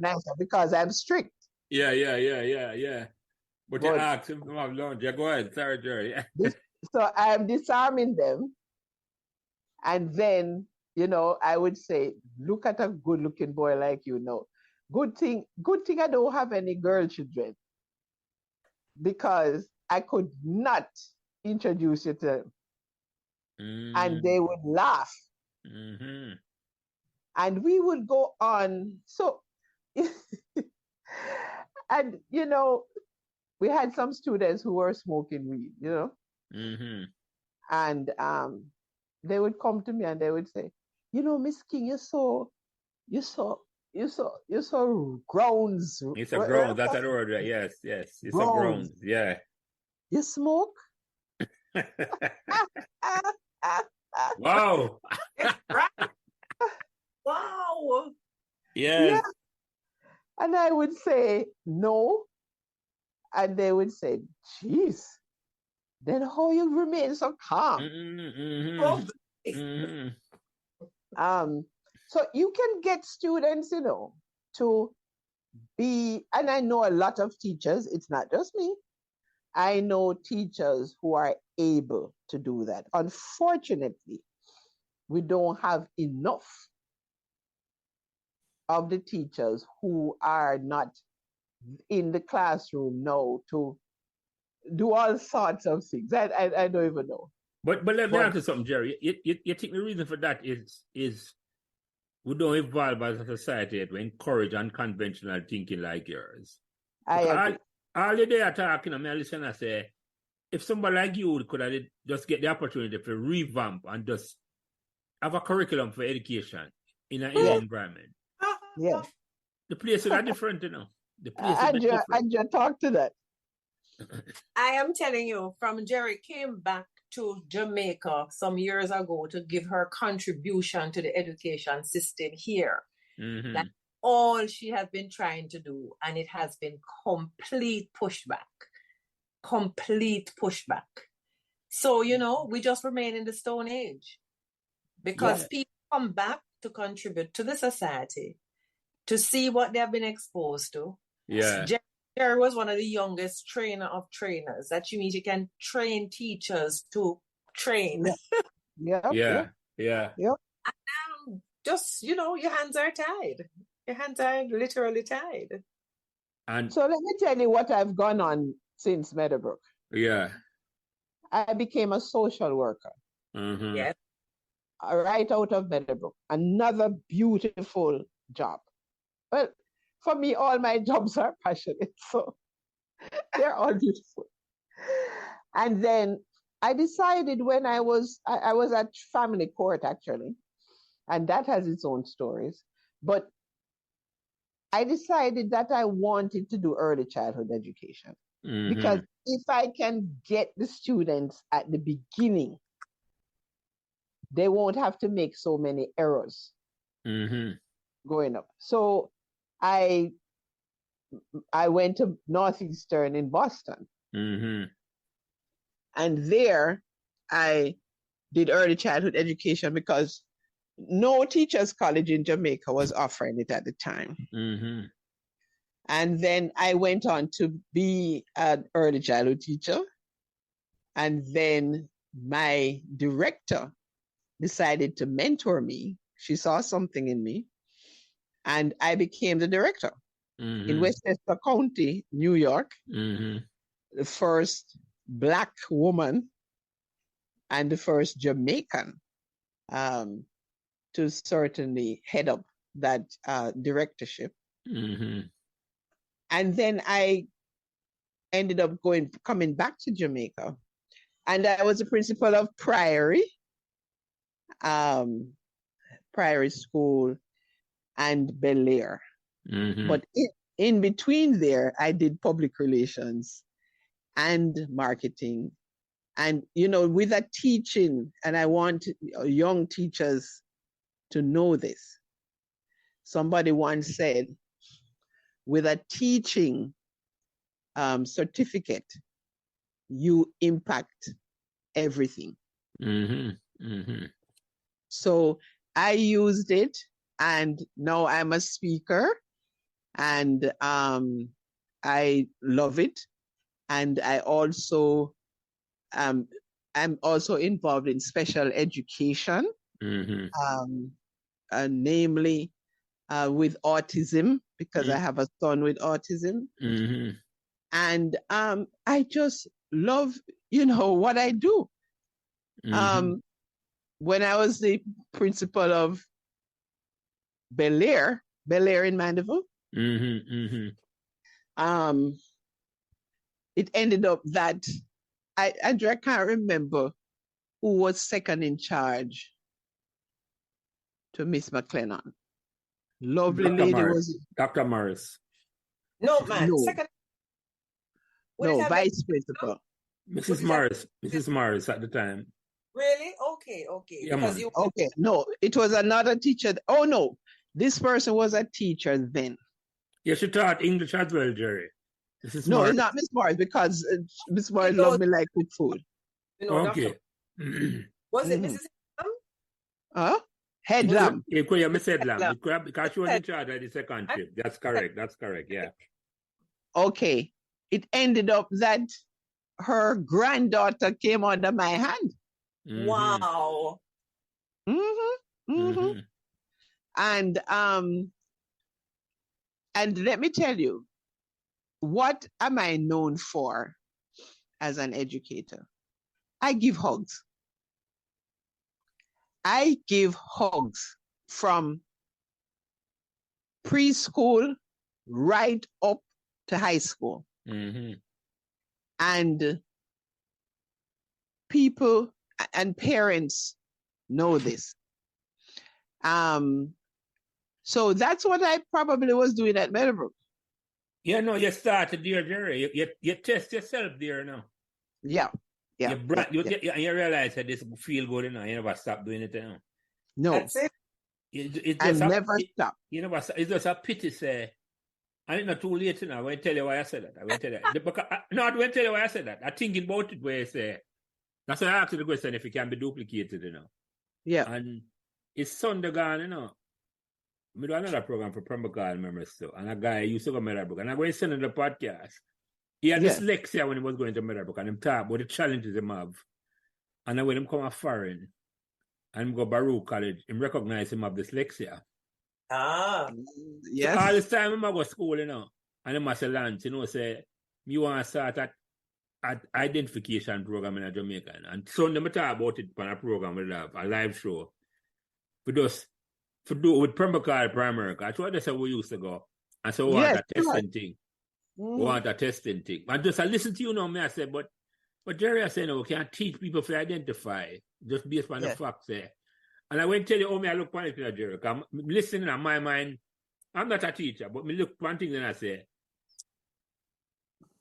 nicer because I'm strict. Yeah. But you But ask him to have lunch. Yeah, go ahead. Sorry, Jerry. so I'm disarming them, and then I would say, look at a good-looking boy like you know. Good thing I don't have any girl children because I could not introduce you to them, and they would laugh. Mm-hmm. And we would go on. So, and we had some students who were smoking weed, Mm-hmm. and they would come to me and they would say, Miss King, you're so grounds. It's a ground. That's an word. Yes. It's a ground. Yeah. You smoke? Wow. Wow. Yes. Yeah. And I would say, no. And they would say, geez, then how you remain so calm? Mm-hmm. Mm-hmm. So you can get students, to be, and I know a lot of teachers, it's not just me. I know teachers who are able to do that. Unfortunately, we don't have enough of the teachers who are not in the classroom now to do all sorts of things. I don't even know. But let me ask you something, Jerry. You think the reason for that is we don't evolve as a society to encourage unconventional thinking like yours? I agree. All the day I talk, I listen and say, if somebody like you could have just get the opportunity to revamp and just have a curriculum for education in an environment. Yeah. The places are different, The places are different. Andrea, talk to that. I am telling you, from Jerry came back to Jamaica some years ago to give her contribution to the education system here. Mm-hmm. That's all she has been trying to do, and it has been complete pushback. So, we just remain in the Stone Age because people come back to contribute to the society, to see what they have been exposed to. Yeah. Jerry was one of the youngest trainer of trainers. That you mean you can train teachers to train. Yeah. And just, your hands are tied. Your hands are literally tied. And so let me tell you what I've gone on since Meadowbrook. Yeah. I became a social worker. Mm-hmm. Yes. Right out of Meadowbrook. Another beautiful job. Well, for me, all my jobs are passionate, so they're all beautiful. And then I decided when I was at family court, actually, and that has its own stories, but I decided that I wanted to do early childhood education. Mm-hmm. Because if I can get the students at the beginning, they won't have to make so many errors going up. So I went to Northeastern in Boston. Mm-hmm. And there I did early childhood education because no teachers college in Jamaica was offering it at the time. Mm-hmm. And then I went on to be an early childhood teacher. And then my director decided to mentor me. She saw something in me. And I became the director in Westchester County, New York. Mm-hmm. The first Black woman and the first Jamaican to certainly head up that directorship. Mm-hmm. And then I ended up coming back to Jamaica. And I was the principal of Priory School and Bel Air. Mm-hmm. But in between there, I did public relations and marketing. And, with that teaching, and I want young teachers to know this. Somebody once said, with a teaching certificate, you impact everything. So I used it, and now I'm a speaker, and I love it. And I also I'm also involved in special education, namely with autism, because I have a son with autism. And I just love, what I do. When I was the principal of Bel Air in Mandeville, it ended up that I can't remember who was second in charge to Miss McLennan. Lovely Dr. lady Morris. was Dr. Morris. No, man. No. Second. No, vice principal. Mrs. Morris. Mrs. Morris at the time. Really? Okay. Yeah, Because man. you Okay, no, it was another teacher. Oh no, this person was a teacher then. Yeah, she taught English as well, Jerry. Mrs. No, Morris. it's not Miss Morris, because Miss Morris knows- loved me like cook food. Okay. Was it Mhm. Mrs. Huh? Headlam. Yeah, Miss Headlam. Because she was in charge of the second trip. That's correct. Yeah. Okay. It ended up that her granddaughter came under my hand. Wow. And let me tell you, what am I known for as an educator? I give hugs. I give hugs from preschool right up to high school. And people and parents know this. So that's what I probably was doing at Meadowbrook. Yeah, no, you started there, Jerry. You test yourself there now. Yeah. You realize that this feel good enough. You never stop doing it now. No. That's it. I never stop. You know, it's just a pity, say. And it's not too late now. I won't tell you why I said that. I won't tell you. I won't tell you why I said that. I'm thinking about it where I say. That's why I asked you the question if it can be duplicated, Yeah. And it's Sunday gone, We do another program for Pembroke members too. And a guy used to go to Meadowbrook. And I'm going to send him the podcast. He had dyslexia when he was going to Meadowbrook. And him talk about the challenges he have. And then when him come a foreign and him go Baruch College, him recognize him have dyslexia. Yes. So all this time I go to school, and him say lunch, say, you want to start at identification program in Jamaica. And Sunday I talk about it on a program we have, a live show. For do with Pembroke Primary. That's what that's how we used to go. And so we want a testing thing. We want a testing thing. And just I listen to you now, I say, but Jerry, I say, no, we can't teach people to identify just based on the facts there. And I went to tell you, I look on it, Jerry. I'm listening in my mind. I'm not a teacher, but me look one thing and I say,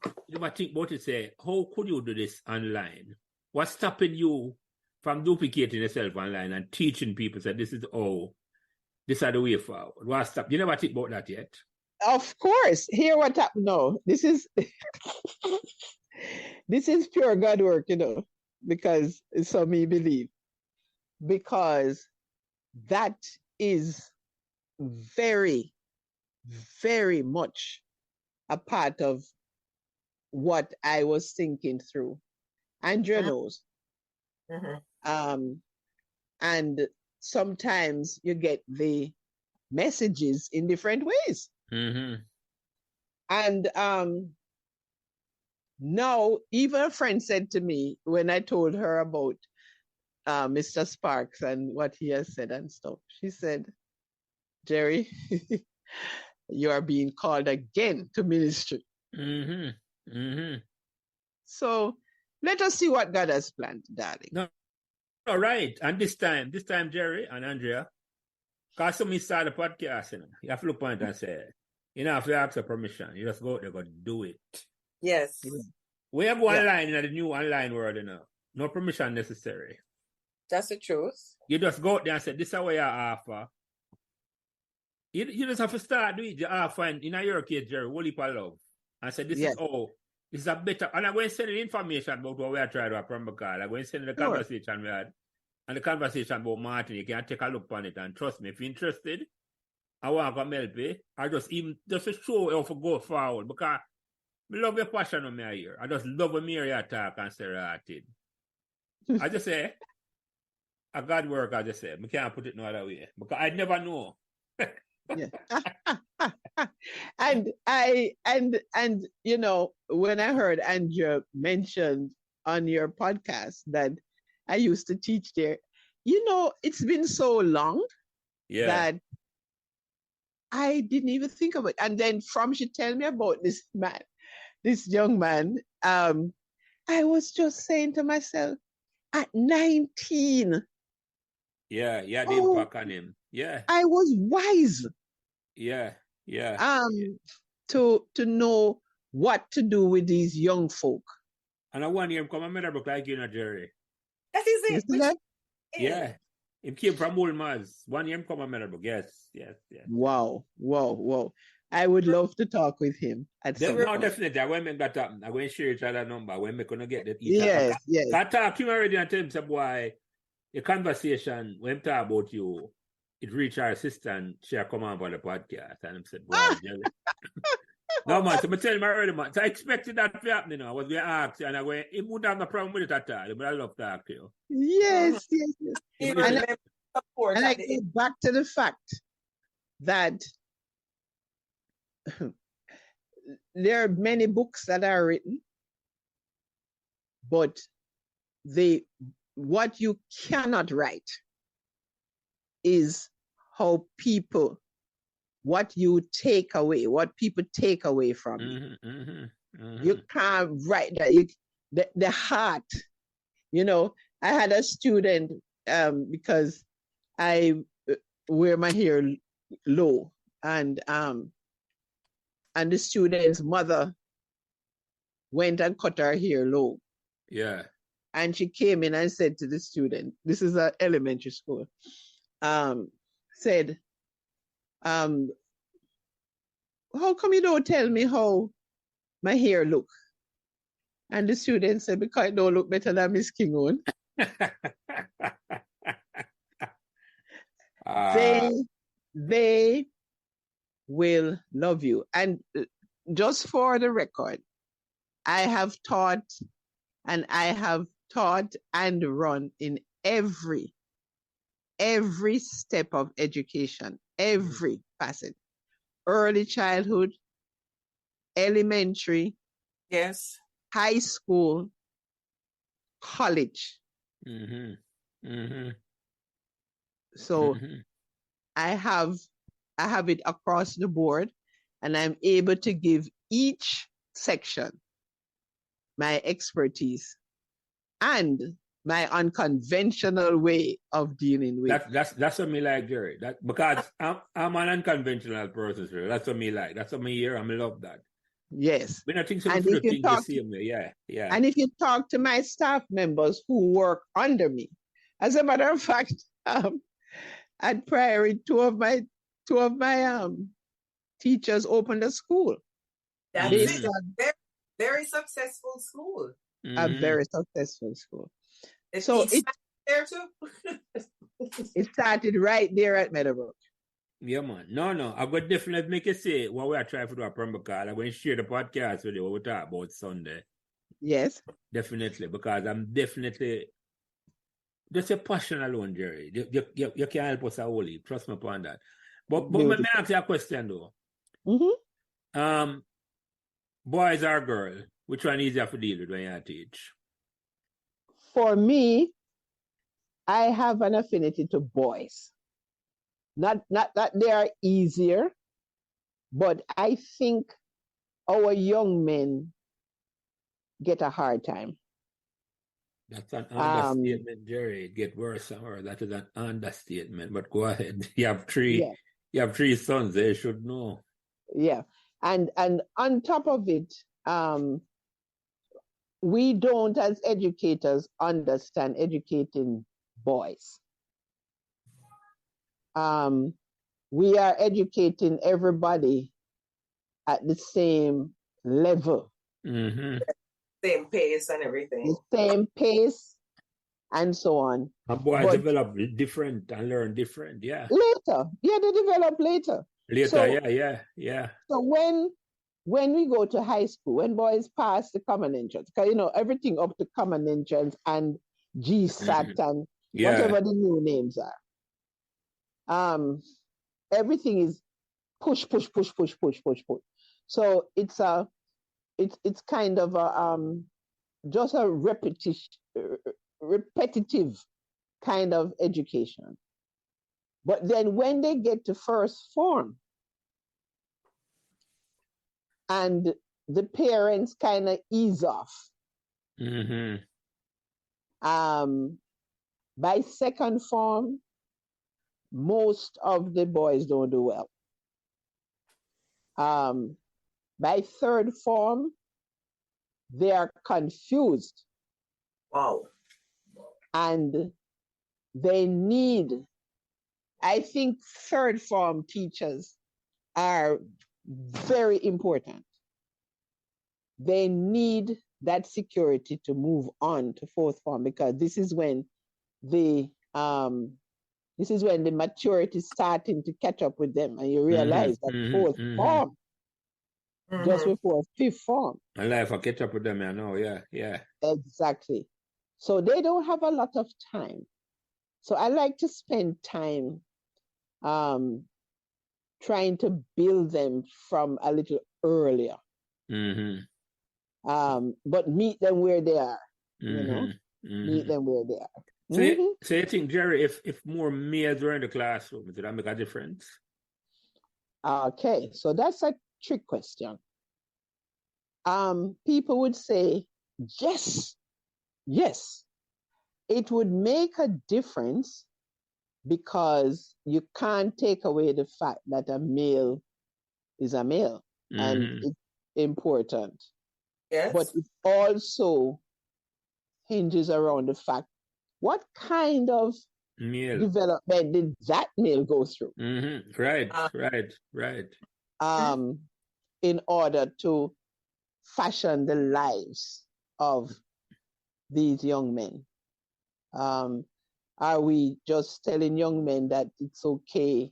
I think about it, say, how could you do this online? What's stopping you from duplicating yourself online and teaching people that this is this are the way forward? What's stop? You never think about that yet? Of course. Hear what happened. No, this is this is pure God work, because so me believe. Because that is very, very much a part of what I was thinking through. Andrea knows. And sometimes you get the messages in different ways. And now, even a friend said to me when I told her about Mr. Sparks and what he has said and stuff, she said, Jerry, you are being called again to ministry. So let us see what God has planned, darling. No, all right. And this time, Jerry and Andrea, because somebody start a podcast, you have to look on it and say, if you ask for permission, you just go out there, go do it. Yes. We have one line in the new online world, no permission necessary. That's the truth. You just go out there and say, this is what you offer. You just have to start doing it. You offer, in your case, Jerry, whole heap of love. And say, this is how It's a better, and I'm going to send you information about what we are trying to do from because I'm going to send you the Sure. conversation we had and the conversation about Martin. You can take a look on it and trust me, if you're interested, I want to come help you. I just to show how to go forward because I love your passion on me here. I just love when me hear you talk and say it. I just say, I got work, I just say. I can't put it no other way because I never know. Yeah. and you know, when I heard Andrea mentioned on your podcast that I used to teach there, you know, it's been so long that I didn't even think of it. And then from she tell me about this man, this young man, I was just saying to myself, at 19, the impact on him. Yeah. I was wise. Yeah. To know what to do with these young folk. And I want him come and book like you know, Jerry. That is it. Yeah. It came from Woolmaz. 1 year come and book. Yes. Wow. I would love to talk with him at some point. Definitely. When we got up, I'm going to share each other number. When we're going to get the Yes. I talk to him already and tell him, boy, the conversation, when we talk about you, it reached our assistant, she come on for the podcast. And I said, boy, Jerry. No, man, so I tell him already, man. So I expected that to happen, you know. I was going to ask you, and I went, he wouldn't have no problem with it at all. But I love to talk to you. Yes. And I go back to the fact that there are many books that are written, but what you cannot write is how people, what you take away, what people take away from you. You can't write that. The heart, you know. I had a student, because I wear my hair low, and the student's mother went and cut her hair low. Yeah. And she came in and said to the student, this is an elementary school, said, how come you don't tell me how my hair look? And the student said, because it don't look better than Miss Kingon. They will love you. And just for the record, I have taught and run in every step of education, every facet. Early childhood, elementary, yes, high school, college. So I have it across the board, and I'm able to give each section my expertise and my unconventional way of dealing with. That's what me like, Jerry. Because I'm an unconventional person, sir. That's what me like. That's what me hear. I love that. Yes. When I think some people think the same way. Yeah. And if you talk to my staff members who work under me, as a matter of fact, at Prairie, two of my teachers opened a school. That's it. Very successful school. A very successful school. So it there too. It started right there at Meadowbrook. Yeah, man. No. I would definitely make you say what we are trying to do at Promocard. I'm going to share the podcast with you what we talk about Sunday. Yes. Definitely, because I'm definitely just a passion alone, Jerry. You can help us a whole heap. Trust me upon that. But let me ask you a question though. Boys or girl, which one is easier to deal with when you teach? For me, I have an affinity to boys. Not that they are easier, but I think our young men get a hard time. That's an understatement, Jerry. It gets worse somewhere. That is an understatement. But go ahead. You have three sons. They should know. Yeah, and on top of it, we don't, as educators, understand educating boys. We are educating everybody at the same level. Mm-hmm. Same pace and everything. the same pace, and so on. And boys But develop different and learn different. Yeah. later, yeah, they develop later. Later, So, yeah. so when we go to high school, when boys pass the common entrance, because everything up to common entrance and GSAT and Yeah. whatever the new names are, everything is push, push, push, push, push, push, push. So it's kind of just a repetitive kind of education. But then when they get to first form, and the parents kind of ease off. Mm-hmm. By second form, most of the boys don't do well. By third form, they are confused. Wow. And I think third form teachers are very important. They need that security to move on to fourth form, because this is when the maturity is starting to catch up with them, and you realize that fourth form, just before fifth form. And life will catch up with them, I know, yeah. Exactly. So they don't have a lot of time. So I like to spend time trying to build them from a little earlier. But meet them where they are, meet them where they are. So you think, Jerry, if more males were in the classroom, did that make a difference? Okay, so that's a trick question. People would say, yes, it would make a difference, because you can't take away the fact that a male is a male, and it's important. Yes. But it also hinges around the fact, what kind of development did that male go through? Right. In order to fashion the lives of these young men. Are we just telling young men that it's okay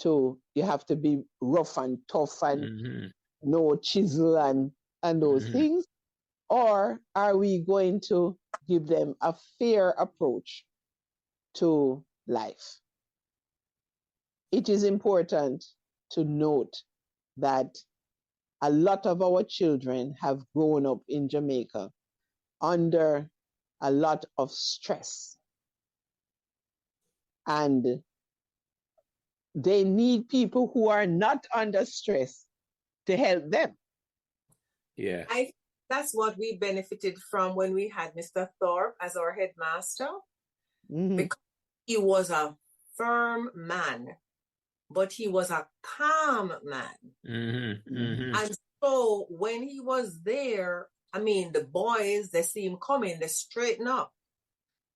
you have to be rough and tough and no chisel and those things? Or are we going to give them a fair approach to life? It is important to note that a lot of our children have grown up in Jamaica under a lot of stress. And they need people who are not under stress to help them. Yeah. That's what we benefited from when we had Mr. Thorpe as our headmaster, because he was a firm man, but he was a calm man. And so when he was there, I mean, the boys, they see him coming, they straighten up,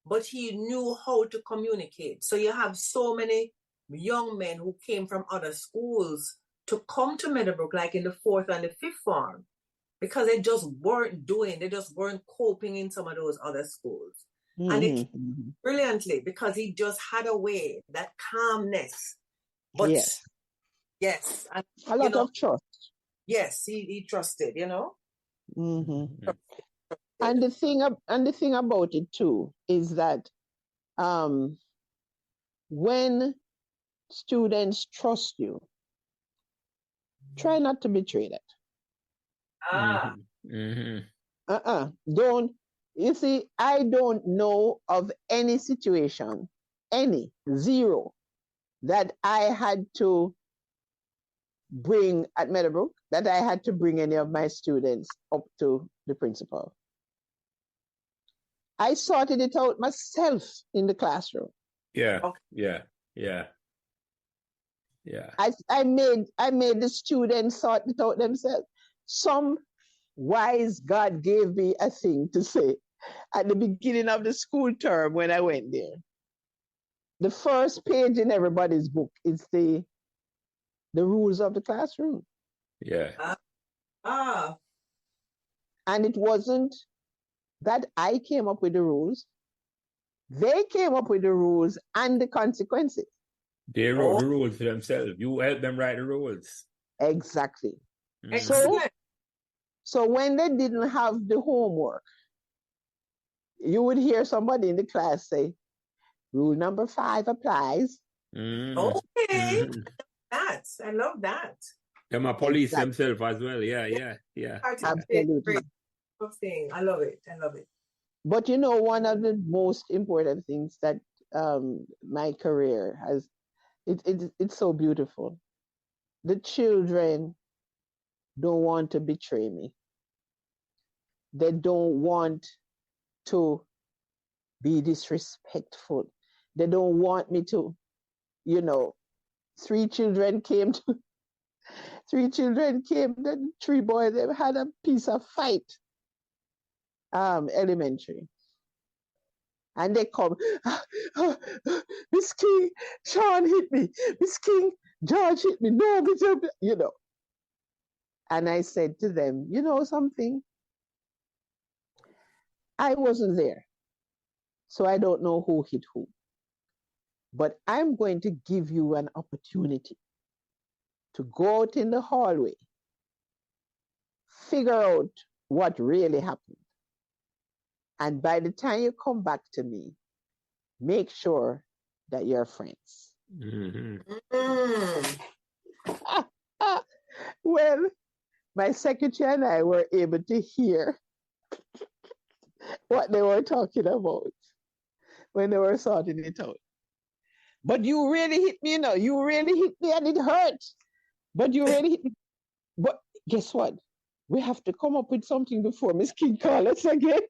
but he knew how to communicate. So you have so many young men who came from other schools to come to Meadowbrook, like in the fourth and the fifth form, because they just weren't coping in some of those other schools. And it came brilliantly, because he just had a way, that calmness. But yes. And, a lot of trust. Yes, he trusted, And the thing about it too is that when students trust you, try not to betray that. Don't. You see, I don't know of any situation, zero, that I had to bring at Meadowbrook, that I had to bring any of my students up to the principal. I sorted it out myself in the classroom. Yeah. I made the students sort it out themselves. Some wise God gave me a thing to say at the beginning of the school term when I went there. The first page in everybody's book is the rules of the classroom. Yeah. And it wasn't that I came up with the rules. They came up with the rules and the consequences. They wrote the rules for themselves. You help them write the rules. Exactly. Excellent. So when they didn't have the homework, you would hear somebody in the class say, rule number 5 applies. Okay. I love that. Them are police themselves as well. Yeah. Absolutely. Thing. I love it. But you know, one of the most important things that my career has, it's so beautiful. The children don't want to betray me. They don't want to be disrespectful. They don't want me to, three children came, the 3 boys, they had a piece of fight, elementary. And they come, Miss King, Sean hit me. Miss King, George hit me. No, And I said to them, you know something? I wasn't there, so I don't know who hit who. But I'm going to give you an opportunity to go out in the hallway, figure out what really happened. And by the time you come back to me, make sure that you're friends. Well, my secretary and I were able to hear what they were talking about when they were sorting it out. But you really hit me, you really hit me and it hurt. But you really hit me. But guess what? We have to come up with something before Miss King calls us again.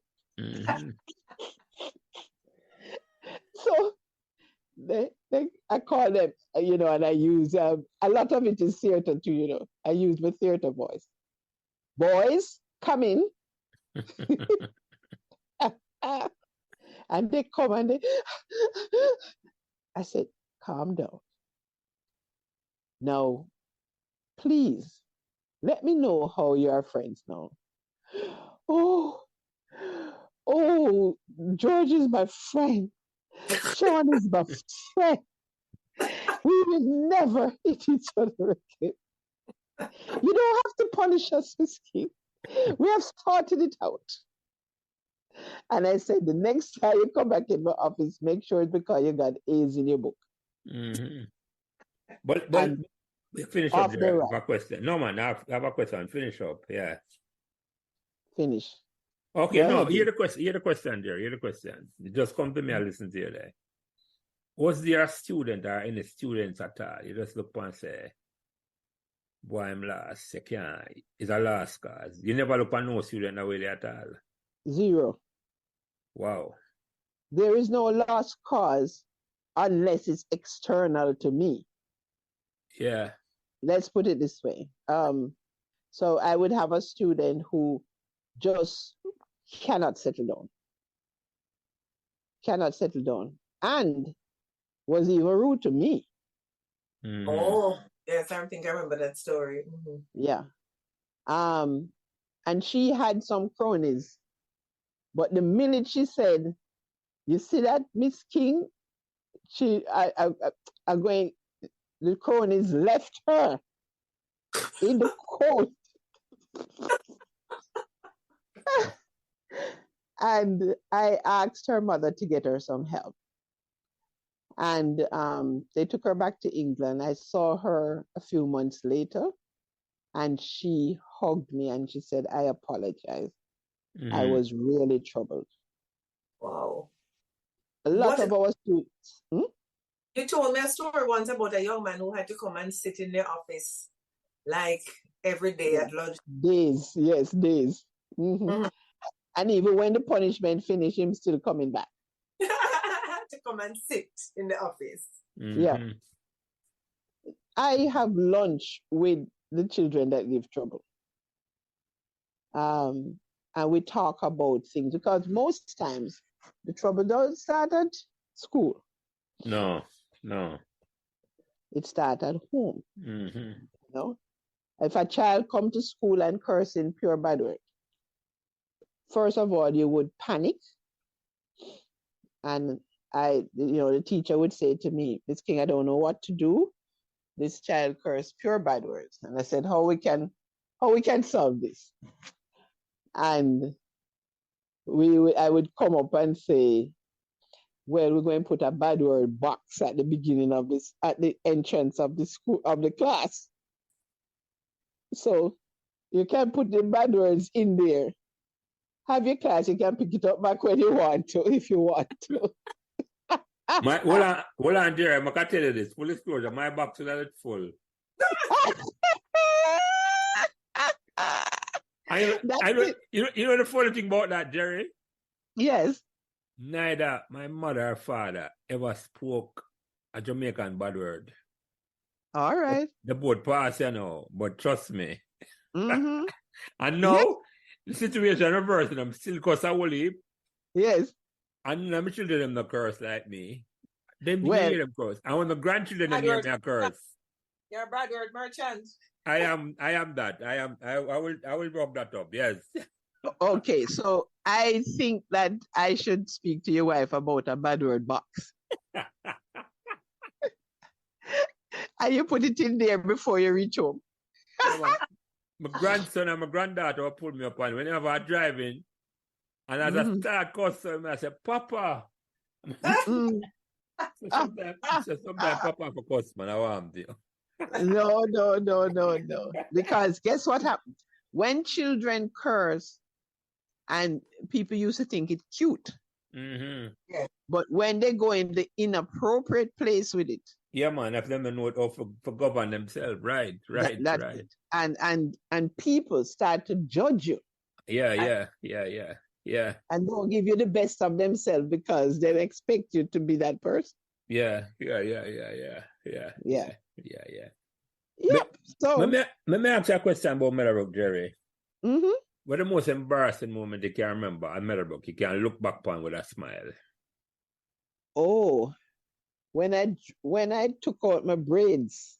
So I call them, and I use, a lot of it is theater too, I use my theater voice. Boys, come in. And they come and I said, calm down. Now, please, let me know how you are friends now. Oh, George is my friend. Sean is my friend. We will never hit each other again. You don't have to punish us, Miss King. We have started it out. And I said, the next time you come back in my office, make sure it's because you got A's in your book. But finish up there. I have a question. No, man, I have a question. Finish up. Yeah. Finish. Okay, hear the question there. Hear the question. Just come to me and listen to you there. Was there a student or any students at all? You just look and say, boy, I'm lost. You can't. It's a lost cause. You never look at no student that way at all. 0. Wow. There is no lost cause unless it's external to me. Yeah. Let's put it this way. So I would have a student who just cannot settle down. And was even rude to me. Oh, yes, I think I remember that story. Yeah. And she had some cronies. But the minute she said, you see that, Miss King? The cronies left her in the court. And I asked her mother to get her some help. And they took her back to England. I saw her a few months later, and she hugged me and she said, I apologize. I was really troubled. Wow. A lot of our students. You told me a story once about a young man who had to come and sit in the office like every day at lunch. Days. And even when the punishment finished, him still coming back. To come and sit in the office. Yeah. I have lunch with the children that give trouble. And we talk about things because most times the trouble doesn't start at school. No. It starts at home. If a child come to school and curse in pure bad word, first of all, you would panic. And the teacher would say to me, Miss King, I don't know what to do. This child cursed pure bad words. And I said, how we can solve this? And I would come up and say, well, we're going to put a bad word box at the beginning of this, at the entrance of the school, of the class. So you can put the bad words in there. Have your class, you can pick it up back when you want to, if you want to. Hold on, Jerry. I can tell you this. Full disclosure, my box is a full. You know the funny thing about that, Jerry? Yes. Neither my mother or father ever spoke a Jamaican bad word. All right. The boat pass, but trust me. Mm-hmm. And now, the situation reversed, and I'm still cuss a whole heap. Yes. And my children them not curse like me. Them hear them curse. And when my grandchildren them hear me a curse. You're a bad word merchant. I am that. I will rub that up, yes. Okay, so I think that I should speak to your wife about a bad word box. And you put it in there before you reach home. My grandson and my granddaughter will pull me up on whenever I'm driving. And as I start cussing, I say, Papa. So sometimes Papa for cuss, man. I want to. No. Because guess what happens? When children curse, and people used to think it's cute. Mm-hmm. Yeah. But when they go in the inappropriate place with it. Yeah, man, if them know how to govern themselves. Right. That's it. And people start to judge you. Yeah. And don't give you the best of themselves because they expect you to be that person. Yeah. Yep. So let me ask you a question about Meadowbrook, Jerry. Mm-hmm. What the most embarrassing moment you can remember at Meadowbrook? You can look back upon with a smile. Oh, when I took out my braids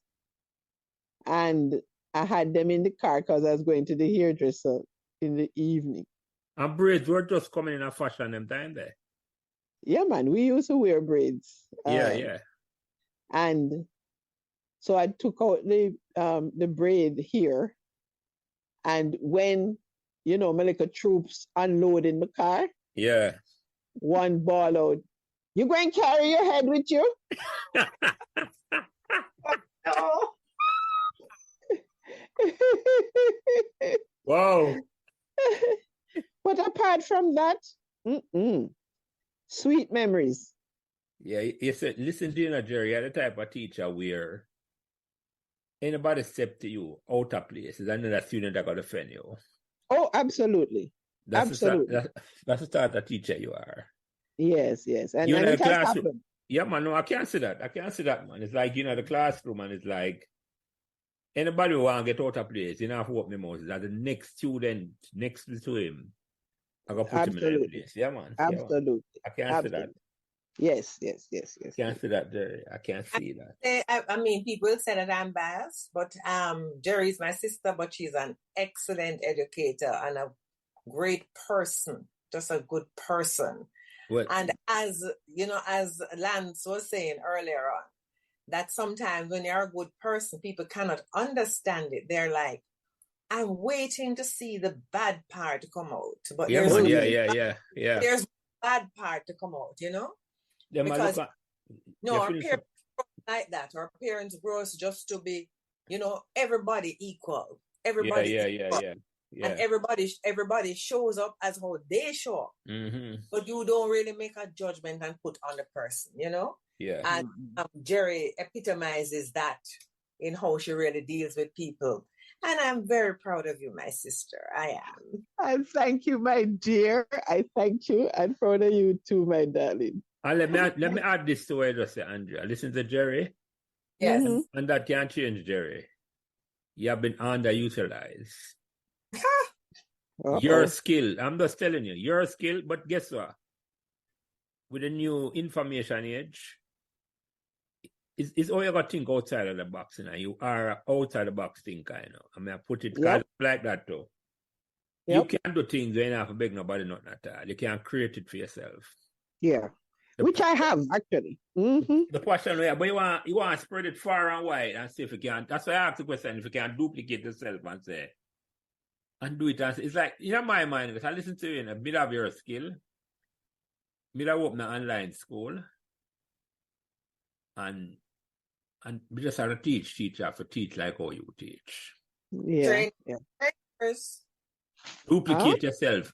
and I had them in the car because I was going to the hairdresser in the evening. And braids were just coming in a fashion them time there. Yeah, man, we used to wear braids. Yeah. And so I took out the braid here, and when my little troops unload in the car, yeah, one ball out, you going to carry your head with you? Wow. But apart from that, sweet memories. Yeah, you said, listen to you, Jerry, you're the type of teacher where anybody step to you out of place is another student that got to defend you. Oh, absolutely. That's the type of teacher you are. Yes. And you in the classroom. Yeah, man, no, I can't see that. Man. It's like, the classroom, and it's like, anybody who want to get out of place, you have to open them out. That the next student next to him, I got to put him in the place. Yeah, man. Absolutely. Yeah, man. I can't see that. Yes. I can't see that, Jerry. I can't see that. I mean, people say that I'm biased, but Jerry's my sister, but she's an excellent educator and a great person, just a good person. What? And as Lance was saying earlier on, that sometimes when you're a good person, people cannot understand it. They're like, I'm waiting to see the bad part to come out. But yeah, there's bad part to come out, Yeah, because our parents like that. Our parents grow us just to be, everybody equal. Everybody equal. Yeah. And everybody shows up as how they show up. Mm-hmm. But you don't really make a judgment and put on the person, Yeah. And Jerry epitomizes that in how she really deals with people. And I'm very proud of you, my sister. I am. And thank you, my dear. I thank you. I'm proud of you too, my darling. And let me add this to what I just said, Andrea. Listen to Jerry. Yes. Mm-hmm. And that can't change, Jerry. You have been underutilized. Your skill, I'm just telling you, your skill, but guess what? With the new information age, it's all you got to think outside of the box, You are outside the box thinker, I mean, I put it like that too. You can't do things when you have to beg nobody nothing at all. You can't create it for yourself. Yeah. The Which I have actually. Mm-hmm. The question, but you want to spread it far and wide and see if you can. That's why I asked the question, if you can duplicate yourself and say, and do it. And it's like, in my mind, because I listen to you, in a bit of your skill, bit of open an online school, and we just have to teach like how you teach. Yeah. Trainers. Duplicate yourself.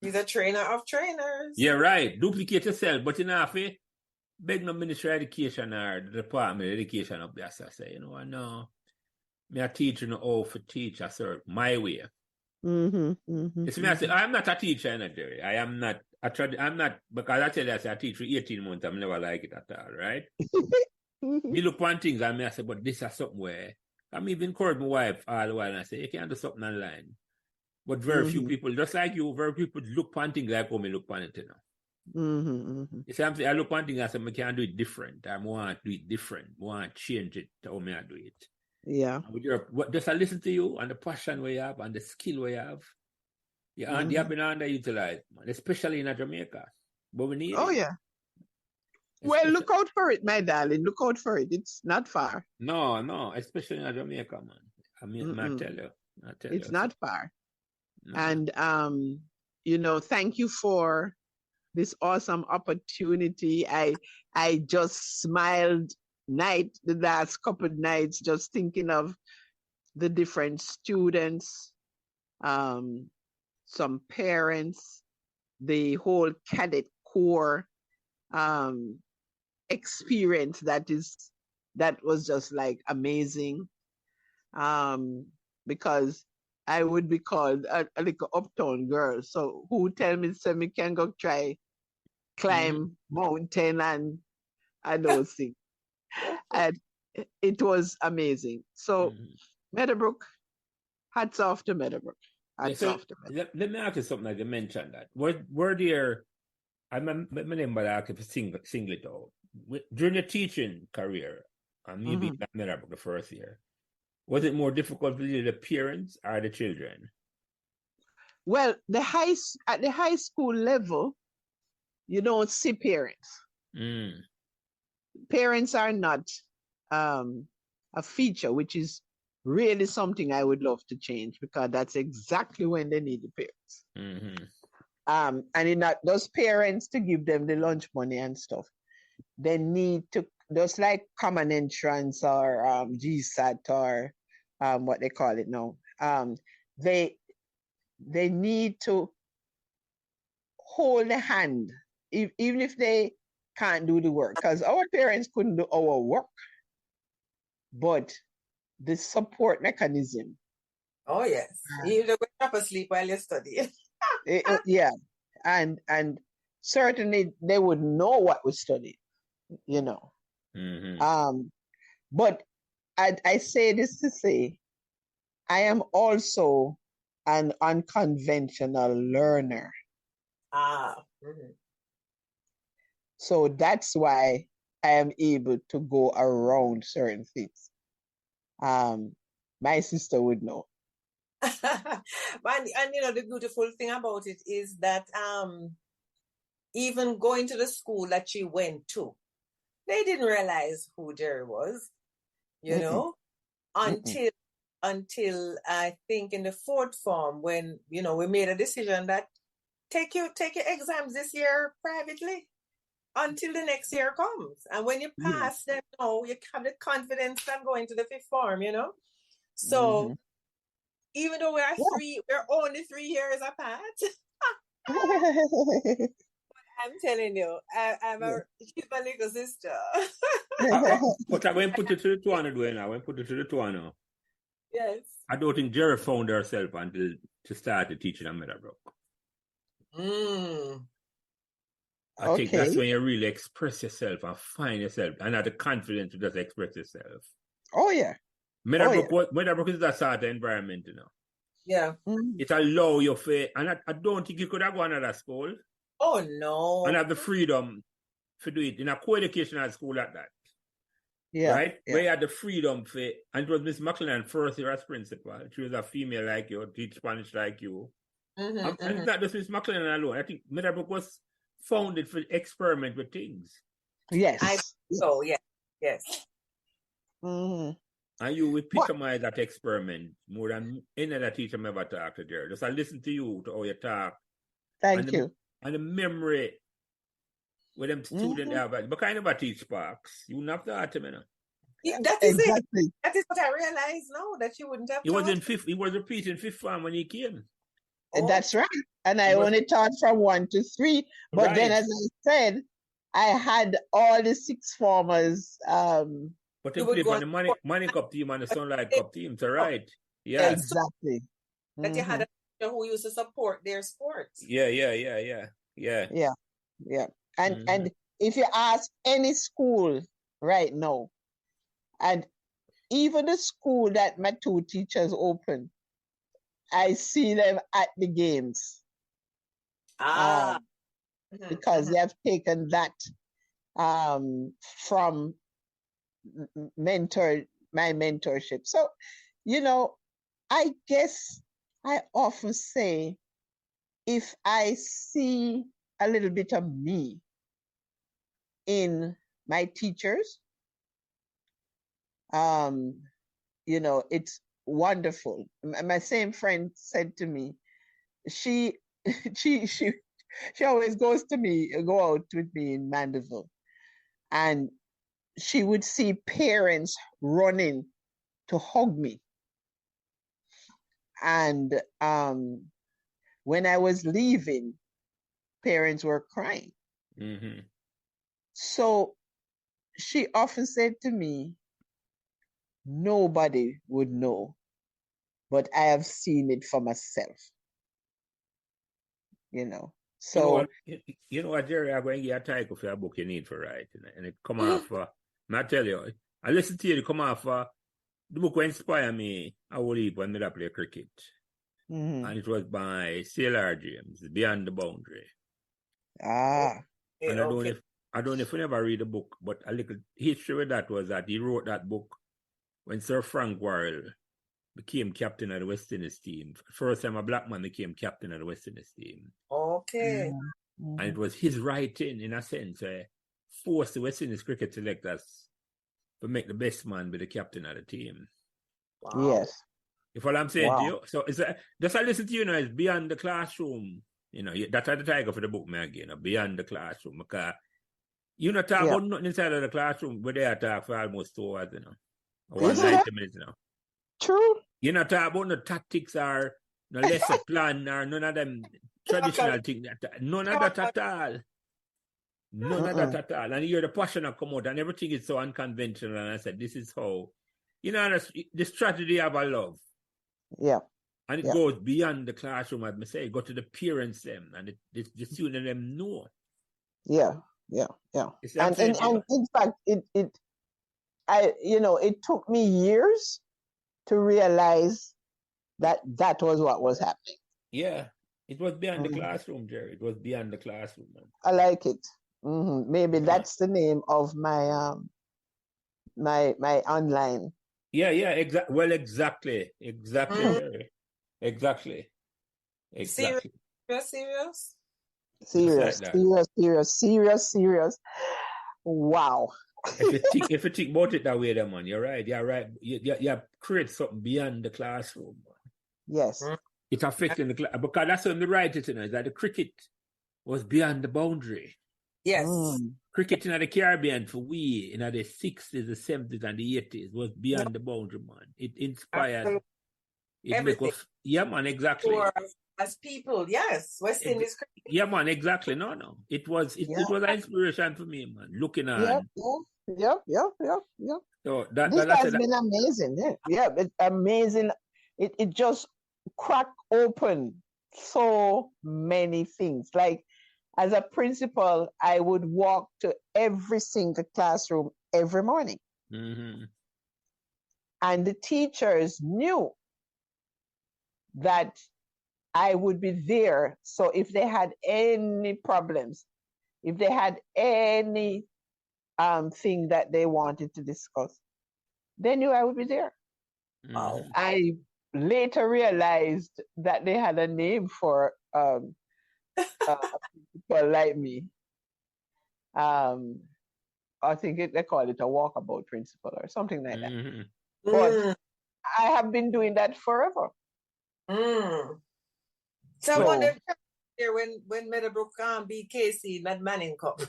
He's a trainer of trainers. Yeah, right. Duplicate yourself, but you know, if you beg no Ministry of Education or the Department of Education up there, so I say, I know, me a teacher know how to teach a sort my way. It's me, I say, I'm not a teacher, Jerry. I'm not, because I tell you, I teach for 18 months, I'm never like it at all, right? Me look one things and me I say, but this is something where I'm even encourage my wife all the while and I say, you can do something online. But very few people, just like you, very people look one thing like how me look on it, You see, I'm saying, I look one thing and I say, I can't do it different. I want to do it different. I want to change it to how me I do it. Yeah. Just I listen to you and the passion we have and the skill we have. You have been underutilized, man, especially in Jamaica. But we need it. Yeah. Well, look out for it, my darling. Look out for it. It's not far. No, especially in Jamaica, man. I mean, I tell you. It's not far. No. And, thank you for this awesome opportunity. I just smiled the last couple of nights, just thinking of the different students, some parents, the whole cadet corps, experience that was just like amazing, because I would be called a little uptown girl. So who tell me so me can go try climb mountain and those things. And it was amazing. So Meadowbrook, hats off to Meadowbrook. Let me ask you something. Like you mentioned that. Were there? I remember that if single it out. During your teaching career, and you being at Meadowbrook the first year, was it more difficult for the parents or the children? Well, at the high school level, you don't see parents. Parents are not a feature, which is really something I would love to change, because that's exactly when they need the parents. And in that, those parents, to give them the lunch money and stuff, they need to, just like common entrance or GSAT or what they call it now, they need to hold the hand, even if they can't do the work, because our parents couldn't do our work, but the support mechanism. Oh yes, you don't wake up asleep while you're studying. Yeah, and certainly they would know what we studied, But I say this to say, I am also an unconventional learner. So that's why I am able to go around certain things. My sister would know. and the beautiful thing about it is that even going to the school that she went to, they didn't realize who Jerry was, until I think in the fourth form, when we made a decision that take your exams this year privately until the next year comes, and when you pass, then you have the confidence of going to the fifth form, So even though we're only 3 years apart. I'm telling you, she's my little sister. But I'm going to put it to the 200 now. I'm going to put it to the 200 now. Yes. I don't think Jerry found herself until she started teaching at Meadowbrook. I think that's when you really express yourself and find yourself and have the confidence to just express yourself. Oh, yeah. Meadowbrook is that sort of environment, Yeah. It allows you to, and I don't think you could have gone to that school. Oh, no. And have the freedom to do it in a co-educational school like that. Yeah. Right? Where you had the freedom for, and it was Miss McLennan first year as principal. She was a female like you, teach Spanish like you. And it's not just Miss McLennan alone. I think Meadowbrook was founded for experiment with things. Yes. Yes. Mhm. And you epitomize that experiment more than any other teacher I ever talked to there. Just I listen to you, to how you talk. Thank you. And the memory with them students have. But I never teach Sparks. You wouldn't have taught him, you know. That is Exactly. it. That is what I realize now, that you wouldn't have He was taught. in fifth. He was repeating fifth form when he came. That's right. And I only taught from 1 to 3. But then, as I said, I had all the sixth formers. But they played on the Money Cup team and the Sunlight Cup team, so right. Yeah. Exactly. That you had a teacher who used to support their sports. Yeah. And if you ask any school right now, and even the school that my two teachers opened, I see them at the games. Because they have taken that from my mentorship. So, I guess I often say, if I see a little bit of me in my teachers, it's wonderful. My same friend said to me, she always go out with me in Mandeville, and she would see parents running to hug me. And when I was leaving, parents were crying. So she often said to me, nobody would know, but I have seen it for myself. So you know what, Jerry, I'm going to get a title for a book you need for write, and it come off. I tell you, I listen to you. It come off. The book will inspire me. I will leave when I play cricket, and it was by C.L.R. James, Beyond the Boundary. And I don't know if you never read the book, but a little history with that was that he wrote that book when Sir Frank Worrell became captain of the West Indies team. First time a black man became captain of the West Indies team. Okay. And it was his writing, in a sense, forced the West Indies cricket selectors to make the best man be the captain of the team. Wow. Yes. If all I'm saying to you, so it's just I listen to you now, it's beyond the classroom. That's the title for the book, man, again, beyond the classroom. Because you not talk about nothing inside of the classroom, but they talk for almost 2 hours, or 90 minutes, True. You not talk about no tactics or no lesson plan or none of them traditional things. None of that at all. None of that at all. And you hear the passion come out, and everything is so unconventional. And I said, this is how, the strategy of a love. Yeah. And it goes beyond the classroom, as I say, go to the parents them, and the students them know. Yeah. And in fact, it took me years to realize that was what was happening. Yeah, it was beyond the classroom, Jerry. It was beyond the classroom, man. I like it. Maybe that's the name of my my online. Yeah, exactly. Well, exactly, Jerry. Exactly. Serious. Wow. If you think about it that way, then, man, you're right. You create something beyond the classroom, man. Yes. It's affecting the class, because that's when they write it, is that the cricket was beyond the boundary. Yes. Cricket in the Caribbean for we in the 60s, the 70s, and the 80s was beyond the boundary, man. It inspired. It make us, man, exactly. For as people, yes. West Indies cricket. Yeah, man, exactly. No. It was an inspiration for me, man. Looking at. Yep. So this has been amazing. Yeah, it's amazing. It just cracked open so many things. Like, as a principal, I would walk to every single classroom every morning. And the teachers knew that I would be there. So if they had any problems, if they had any thing that they wanted to discuss, they knew I would be there. I later realized that they had a name for people like me. I think they call it a walkabout principle or something like that. Mm-hmm. But I have been doing that forever. So I wonder here when Meadowbrook beat Casey in that Manning Cup.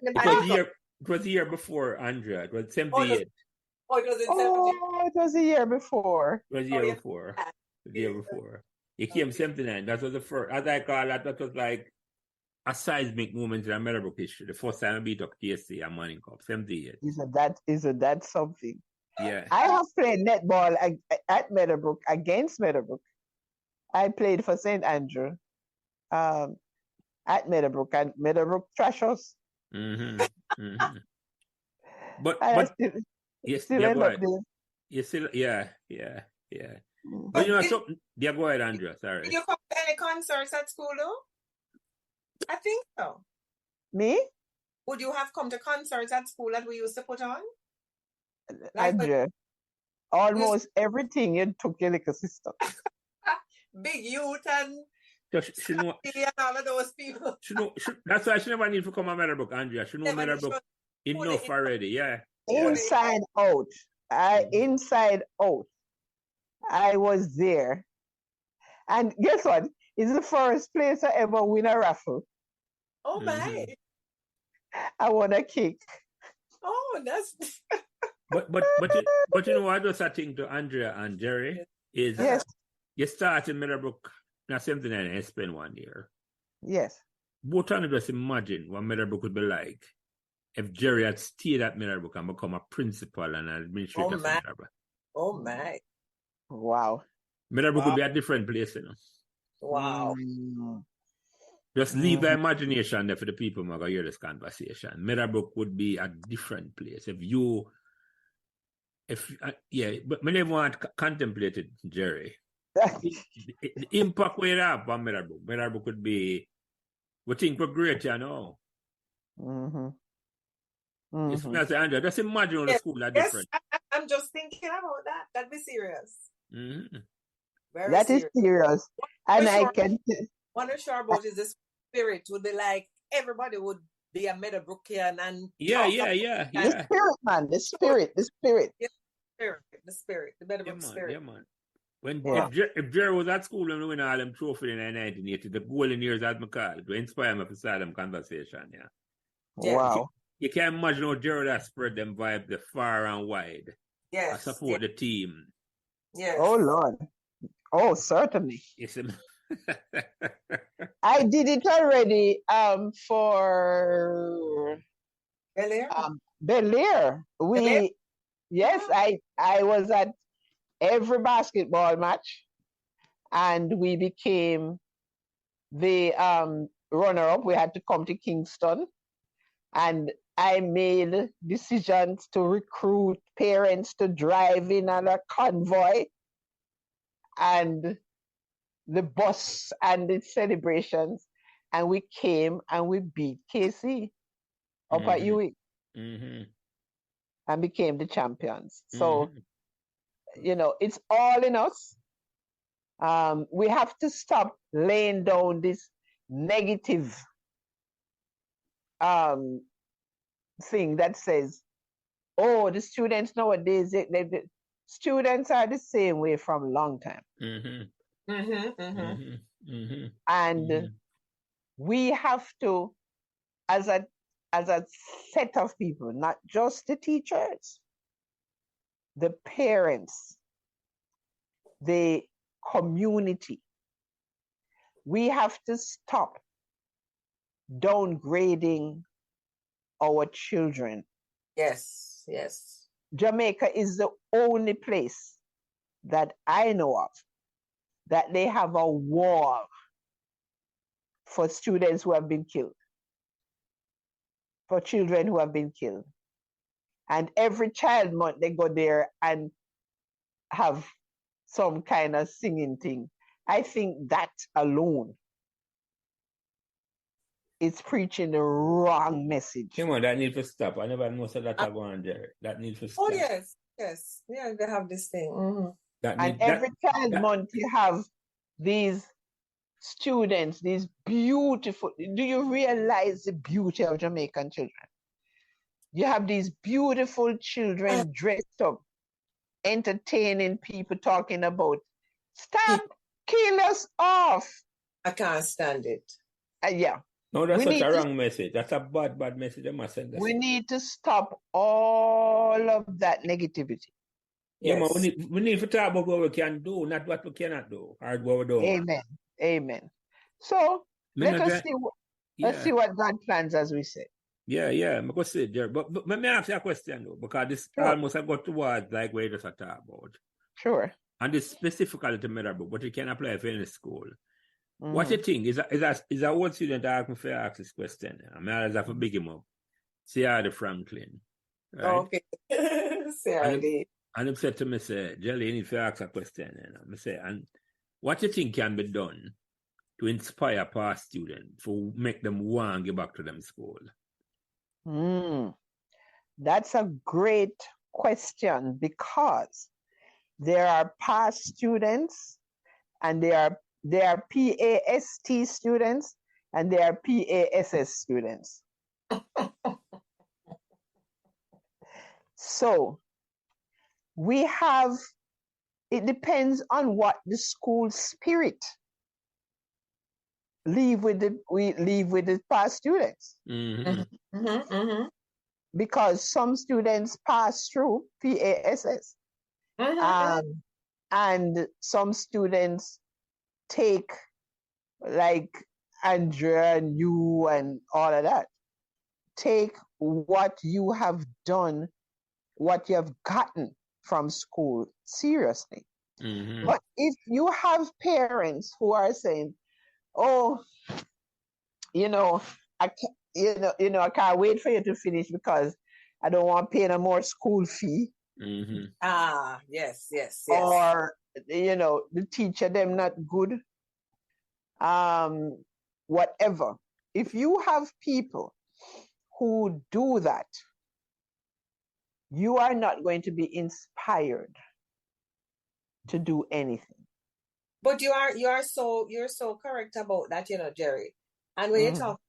It was the year before, Andrea. It was 78. Oh, it was in 78. Oh, it was the year before. It was the year before. The year before. It came 79. That was the first, as I call that was like a seismic moment in Meadowbrook history. The first time I beat up KC at Manning Cup, 78. Isn't that something? Yeah. I have played netball at Meadowbrook, against Meadowbrook. I played for St. Andrew at Meadowbrook, and Meadowbrook trash us. Mm-hmm. Mm-hmm. But yes, still end up there. You still, yeah. But you know, so yeah, go ahead, Andrea. Sorry. Did you come to any concerts at school, though? I think so. Me? Would you have come to concerts at school that we used to put on? Andrea, almost everything you took your little sister. Big Youth and she know, and all of those people. That's why she never need to come to Meadowbrook, Andrea. She know Meadowbrook enough already. Yeah. Inside out. Inside out. I was there. And guess what? It's the first place I ever win a raffle. Oh my. I won a cake. Oh, that's but you know what was I think to Andrea and Jerry is you start in Meadowbrook now 79 and spend 1 year. Yes. Both of them just imagine what Meadowbrook would be like if Jerry had stayed at Meadowbrook and become a principal and an administrator for Meadowbrook. Oh my. Wow. Meadowbrook would be a different place, you know. Wow. Just leave the imagination there for the people who are going to hear this conversation. Meadowbrook would be a different place. But I never want to contemplate it, Jerry. The impact we have on Meadowbrook. Meadowbrook would be, we think we're great, you know. It's not Andrea. Just imagine the school are different. I'm just thinking about that. That'd be serious. Very that serious. Is serious. And I can. What I'm sure about is the spirit would be like everybody would be a Meadowbrookian and yeah. The spirit, man. The spirit. Yeah, the spirit. The Meadowbrook spirit. Yeah, man. If Jerry was at school and winning all them trophies in 1980, the golden years as McCall, to inspire me for start conversation, yeah. Wow. You can't imagine how Jerry that spread them vibe the far and wide. Yes. I support the team. Yes. Oh Lord. Oh, certainly. Yes. I did it already for Bel-Air. Yes, I was at every basketball match, and we became the runner-up. We had to come to Kingston, and I made decisions to recruit parents to drive in on a convoy, and the bus and the celebrations, and we came and we beat KC up at UWI and became the champions. So, you know, it's all in us. We have to stop laying down this negative thing that says, oh, the students nowadays, the students are the same way from a long time. And we have to, as a set of people, not just the teachers, the parents, the community, we have to stop downgrading our children. Yes. Jamaica is the only place that I know of that they have a wall for students who have been killed, for children who have been killed. And every child month they go there and have some kind of singing thing. I think that alone is preaching the wrong message. Come on, that need to stop. I never know so that going on, Jerry. That needs to stop. Oh, yes. Yeah, they have this thing. And every child month you have these students, these beautiful. Do you realize the beauty of Jamaican children? You have these beautiful children dressed up, entertaining people, talking about stop, kill us off. I can't stand it. Yeah. No, that's such a wrong message. That's a bad message. I must send. We need to stop all of that negativity. Yeah, man, we need to talk about what we can do, not what we cannot do, or what we don't. Amen. So let's see what God plans, as we said. Yeah, I'm going to say, Jerry. But let me ask you a question, though, because this almost I got towards like where you just talk about. Sure. And this specifically to Meadowbrook, but you can apply for any school. What you think? Is a old student asking for ask this question? I mean, I have to big him up. Ciara Franklin. Right? Okay. Ciara. And he said to me, say, Jelly, you need to ask a question. I say, and what you think can be done to inspire past students to make them want to get back to them school? That's a great question, because there are past students and there are PAST students and there are PASS students. So we have, it depends on what the school spirit leave with the past students. Because some students pass through PASS. And some students take, like Andrea and you and all of that, take what you have done, what you have gotten from school seriously. But if you have parents who are saying, oh, I can't wait for you to finish because I don't want to pay no more school fee. Yes. Or, the teacher, them not good. Whatever. If you have people who do that, you are not going to be inspired to do anything. But you're so correct about that, Jerry. And when you talk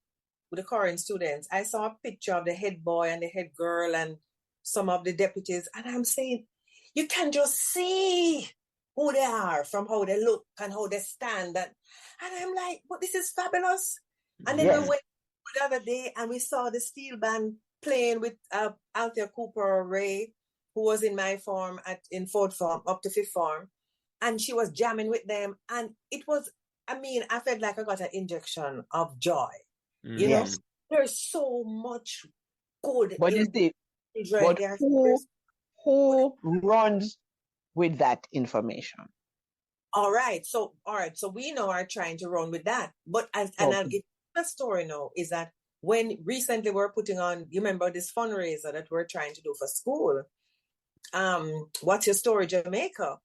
with the current students, I saw a picture of the head boy and the head girl and some of the deputies, and I'm saying, you can just see who they are from how they look and how they stand. And I'm like, but this is fabulous. And then we went the other day and we saw the steel band playing with Althea Cooper Ray, who was in my form in fourth form, up to fifth form. And she was jamming with them. And it was, I felt like I got an injection of joy. Yes. There's so much good. But who runs with that information? All right. So we know are trying to run with that. But and I'll give you a story now, is that when recently we're putting on, you remember this fundraiser that we're trying to do for school, What's Your Story Jamaica?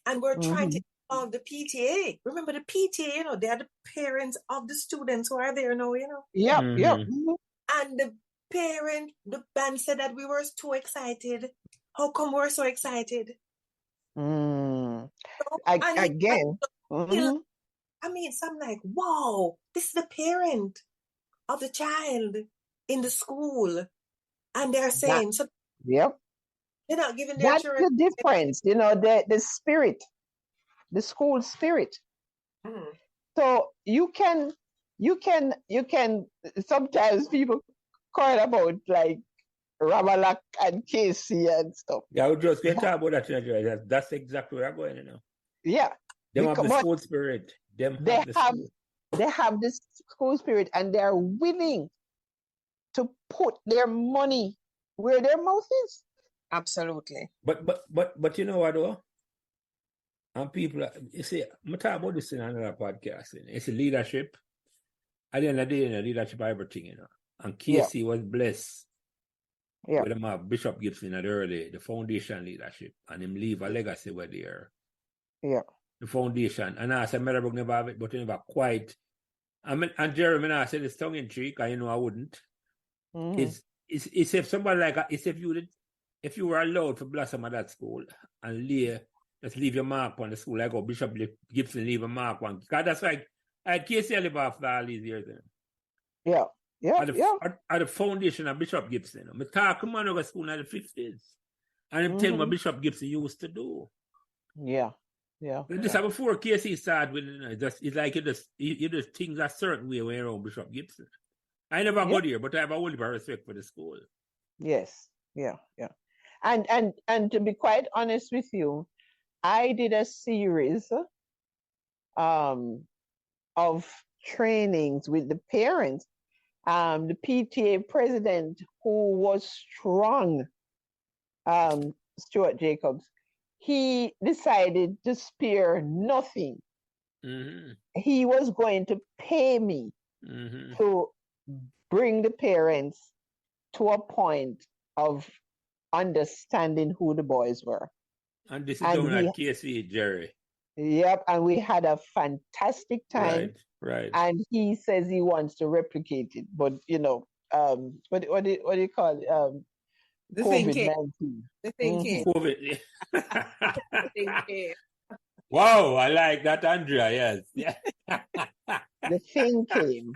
And we're trying to involve the PTA. Remember the PTA, they are the parents of the students who are there now, Yep. And the band said that we were too excited. How come we're so excited? Again. So I'm like, wow, this is the parent of the child in the school. And they're saying, yep. They're not giving their That's children. The difference, the spirit, the school spirit. So you can sometimes people call about like Ramalak and Casey and stuff. Yeah, I was just going to talk about that. That's exactly where I'm going now. Yeah. They have the school spirit. They have this school spirit, and they're willing to put their money where their mouth is. Absolutely. But you know what though? And people, you see, I'm talking about this in another podcast. It's a leadership. At the end of the day, leadership everything, And Casey was blessed. Yeah. With him Bishop Gibson at the foundation leadership, and him leave a legacy where there. Yeah. The foundation. And I said Meadowbrook never have it, but never quite. And Jerome, I said it's tongue in cheek, I wouldn't. It's if somebody like if you were allowed to blossom at that school and lay Just leave your mark on the school. Like Bishop Gibson leave a mark on. Because that's like I had KC live after all these years. Yeah. At the foundation of Bishop Gibson. I talk man over school in the 50s. And I'm telling what Bishop Gibson used to do. Yeah. Just before KC started with it's like you just think a certain way when you're around Bishop Gibson. I never got here, but I have a whole lot of respect for the school. Yes. Yeah. And to be quite honest with you, I did a series of trainings with the parents. The PTA president, who was strong, Stuart Jacobs, he decided to spare nothing. He was going to pay me to bring the parents to a point of understanding who the boys were. And this is down at KC, Jerry. Yep, and we had a fantastic time. Right. And he says he wants to replicate it, but what do you call it? The COVID-19. The thing came. COVID. The thing came. Wow, I like that, Andrea. Yes. Yeah. The thing came.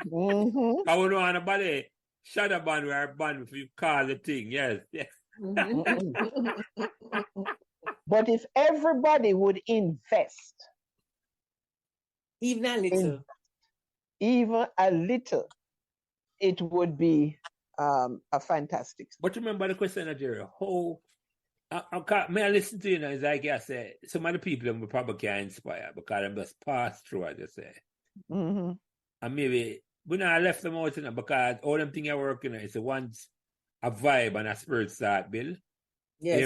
I want to know anybody shut a band where a band if you call the thing. Yes. But if everybody would invest, even a little, it would be a fantastic. But remember the question, Nigeria, how may I listen to you now? It's like I say, some of the people will probably can't inspire because they just pass through, as you say. And maybe we not left them out, because all them things are working is once a vibe and a spirit start build. Yes.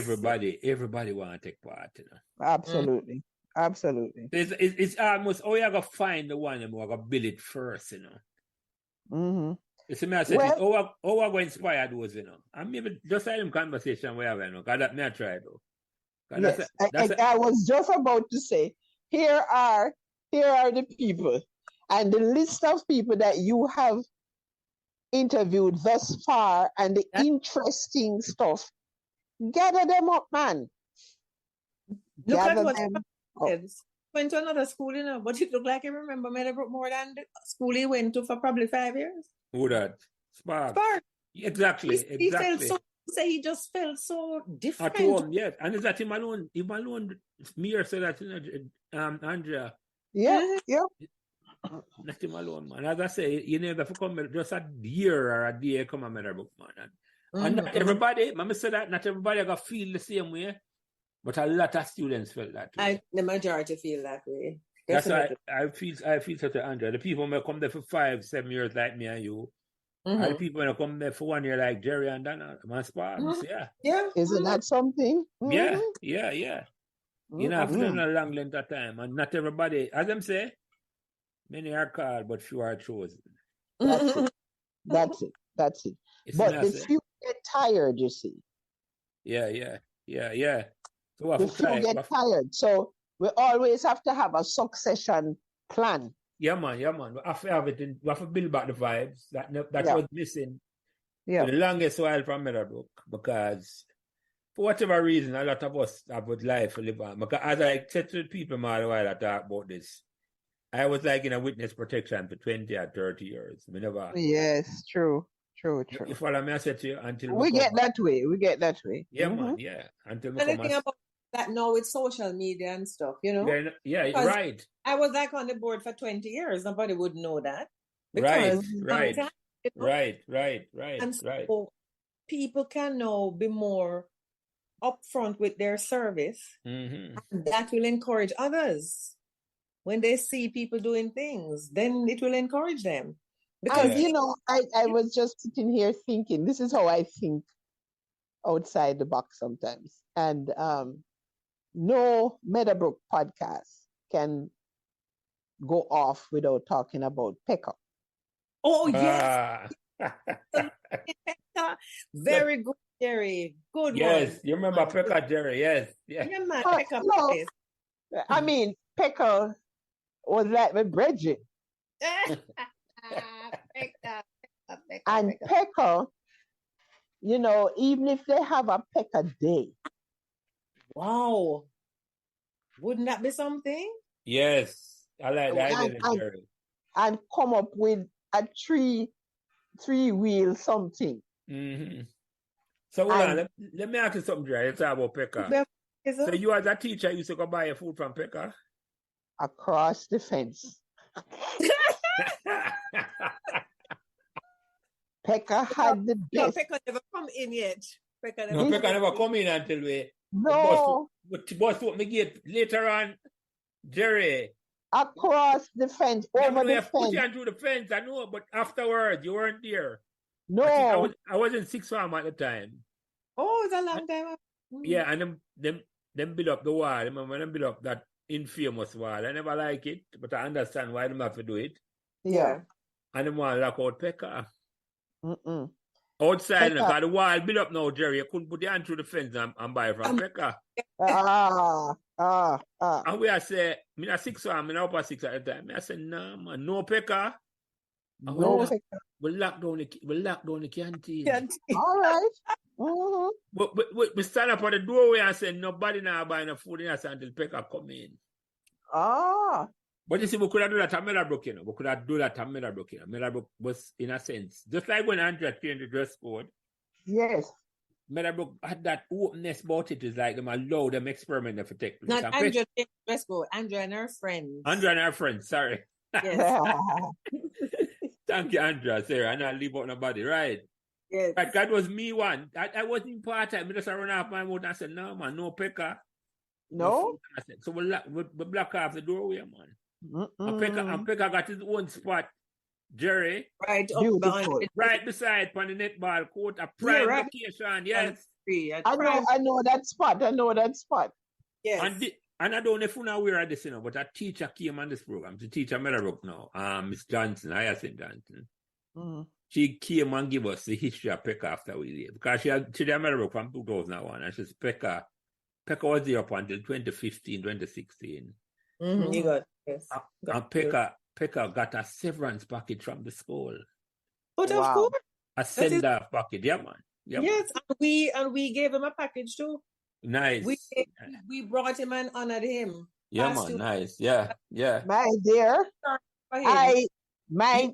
Everybody want to take part, Absolutely. It's almost you gotta find the one and we're gonna build it first, It's a matter of how I go inspire those, And maybe just like them conversation we have, because that may I try though. Yes. I was just about to say, here are the people, and the list of people that you have interviewed thus far, and the interesting stuff. Gather them up, man. Look at what kids went to another school, but it looked like I remember Meadowbrook more than the school he went to for probably 5 years. Who that? Spark. Exactly. He felt so. He just felt so different. At home, yes. And is that him alone? Me or say that, Andrea. Yeah. Not him alone, man. As I say, you never come just a year or a day come a Meadowbrook, man. And not everybody, Mama said that not everybody got feel the same way, but a lot of students felt that way. The majority feel that way. That's why I feel such a Andrea. The people may come there for 5-7 years like me and you. And the people may come there for 1 year like Jerry and Donna, my sparks, Yeah. Isn't that something? Yeah. You know, after a long length of time. And not everybody, as them say, many are called, but few are chosen. That's it. But the few get tired, you see. Yeah. So the few get tired. So we always have to have a succession plan. Yeah, man. We have to have it. We have to build back the vibes that was missing for the longest while from Meadowbrook, because for whatever reason, a lot of us have a life to live on. Because as I said to the people a while I talk about this, I was like in a witness protection for 20 or 30 years. Yes, true. You follow me? I said to you until we get that way. Yeah, man. Yeah. Until we come about that now with social media and stuff, Yeah, right. I was like on the board for 20 years. Nobody would know that. Right. And so people can now be more upfront with their service. And that will encourage others. When they see people doing things, then it will encourage them. Because, I was just sitting here thinking, this is how I think outside the box sometimes. And no Meadowbrook podcast can go off without talking about Pekka. Oh, yes. Very good, Jerry. Good one. Yes, you remember Pekka, Jerry. Yes. Yeah. Pekka. I mean, Pekka was like my Bridget. And Pekka, even if they have a Pekka day, wow, Wouldn't that be something? Yes. I like the idea, Jerry. And come up with a three-wheel something. Mm-hmm. So hold on, let me ask you something, Jerry. Let's talk about Pekka. So you as a teacher used to go buy your food from Pekka? Across the fence. Pekka had the best. No, Pekka never come in yet. Pekka never come in until we... No. Boss put me gate later on, Jerry. Across the fence, over the fence. Put you through the fence, I know, but afterwards, you weren't there. No. I was in sixth form at the time. Oh, it's a long time. Yeah, and them build up the wall. Remember when them build up that infamous wall? I never like it, but I understand why them have to do it. Yeah. And them want to lock out Pekka. Mm-mm. Outside, because the wall built up now, Jerry. You couldn't put your hand through the fence and buy from Pekka. And we say, I'm in a sixth form, I'm in upper six at the time. I said, no, man, no Pekka. No Pekka. We'll lock down the canteen. All right. Mm-hmm. But we stand up at the doorway and say, nobody now buy no food in us until Pekka come in. But you see, we could have done that at Meadowbrook, you know. We could have done that at Meadowbrook, you know. Meadowbrook was, in a sense, just like when Andrea changed the dress code. Yes. Meadowbrook had that openness about it. It's like them allow them experiment if it take place. Not Andrea changed the dress code. Andrea and her friends. Andrea and her friends, sorry. Yes. Thank you, Andrea. Sarah, and I leave out nobody, right? Yes. But that was me one. I wasn't part-time. I just run off my mouth and I said, no, man, no Pekka. No? I said, so we block off the doorway, man. And Pekka got his own spot, Jerry. Right up behind. Right beside on the netball court, a prime location, yes. I know that spot. Yes. And I don't know if you know where this, you know, but a teacher came on this program, to teach Meadowbrook now, Miss Johnson, Hyacinth Johnson. Mm-hmm. She came and gave us the history of Pekka after we leave. Because she did Meadowbrook from 2001, and she says Pekka was there up until 2015, 2016. Mm-hmm. You got, yes. And Pekka got a severance package from the school. But of course. A send-off package, yeah, man. Yeah, yes, man. And we gave him a package too. Nice. We brought him and honored him. Yeah, man, nice. Yeah. My dear, my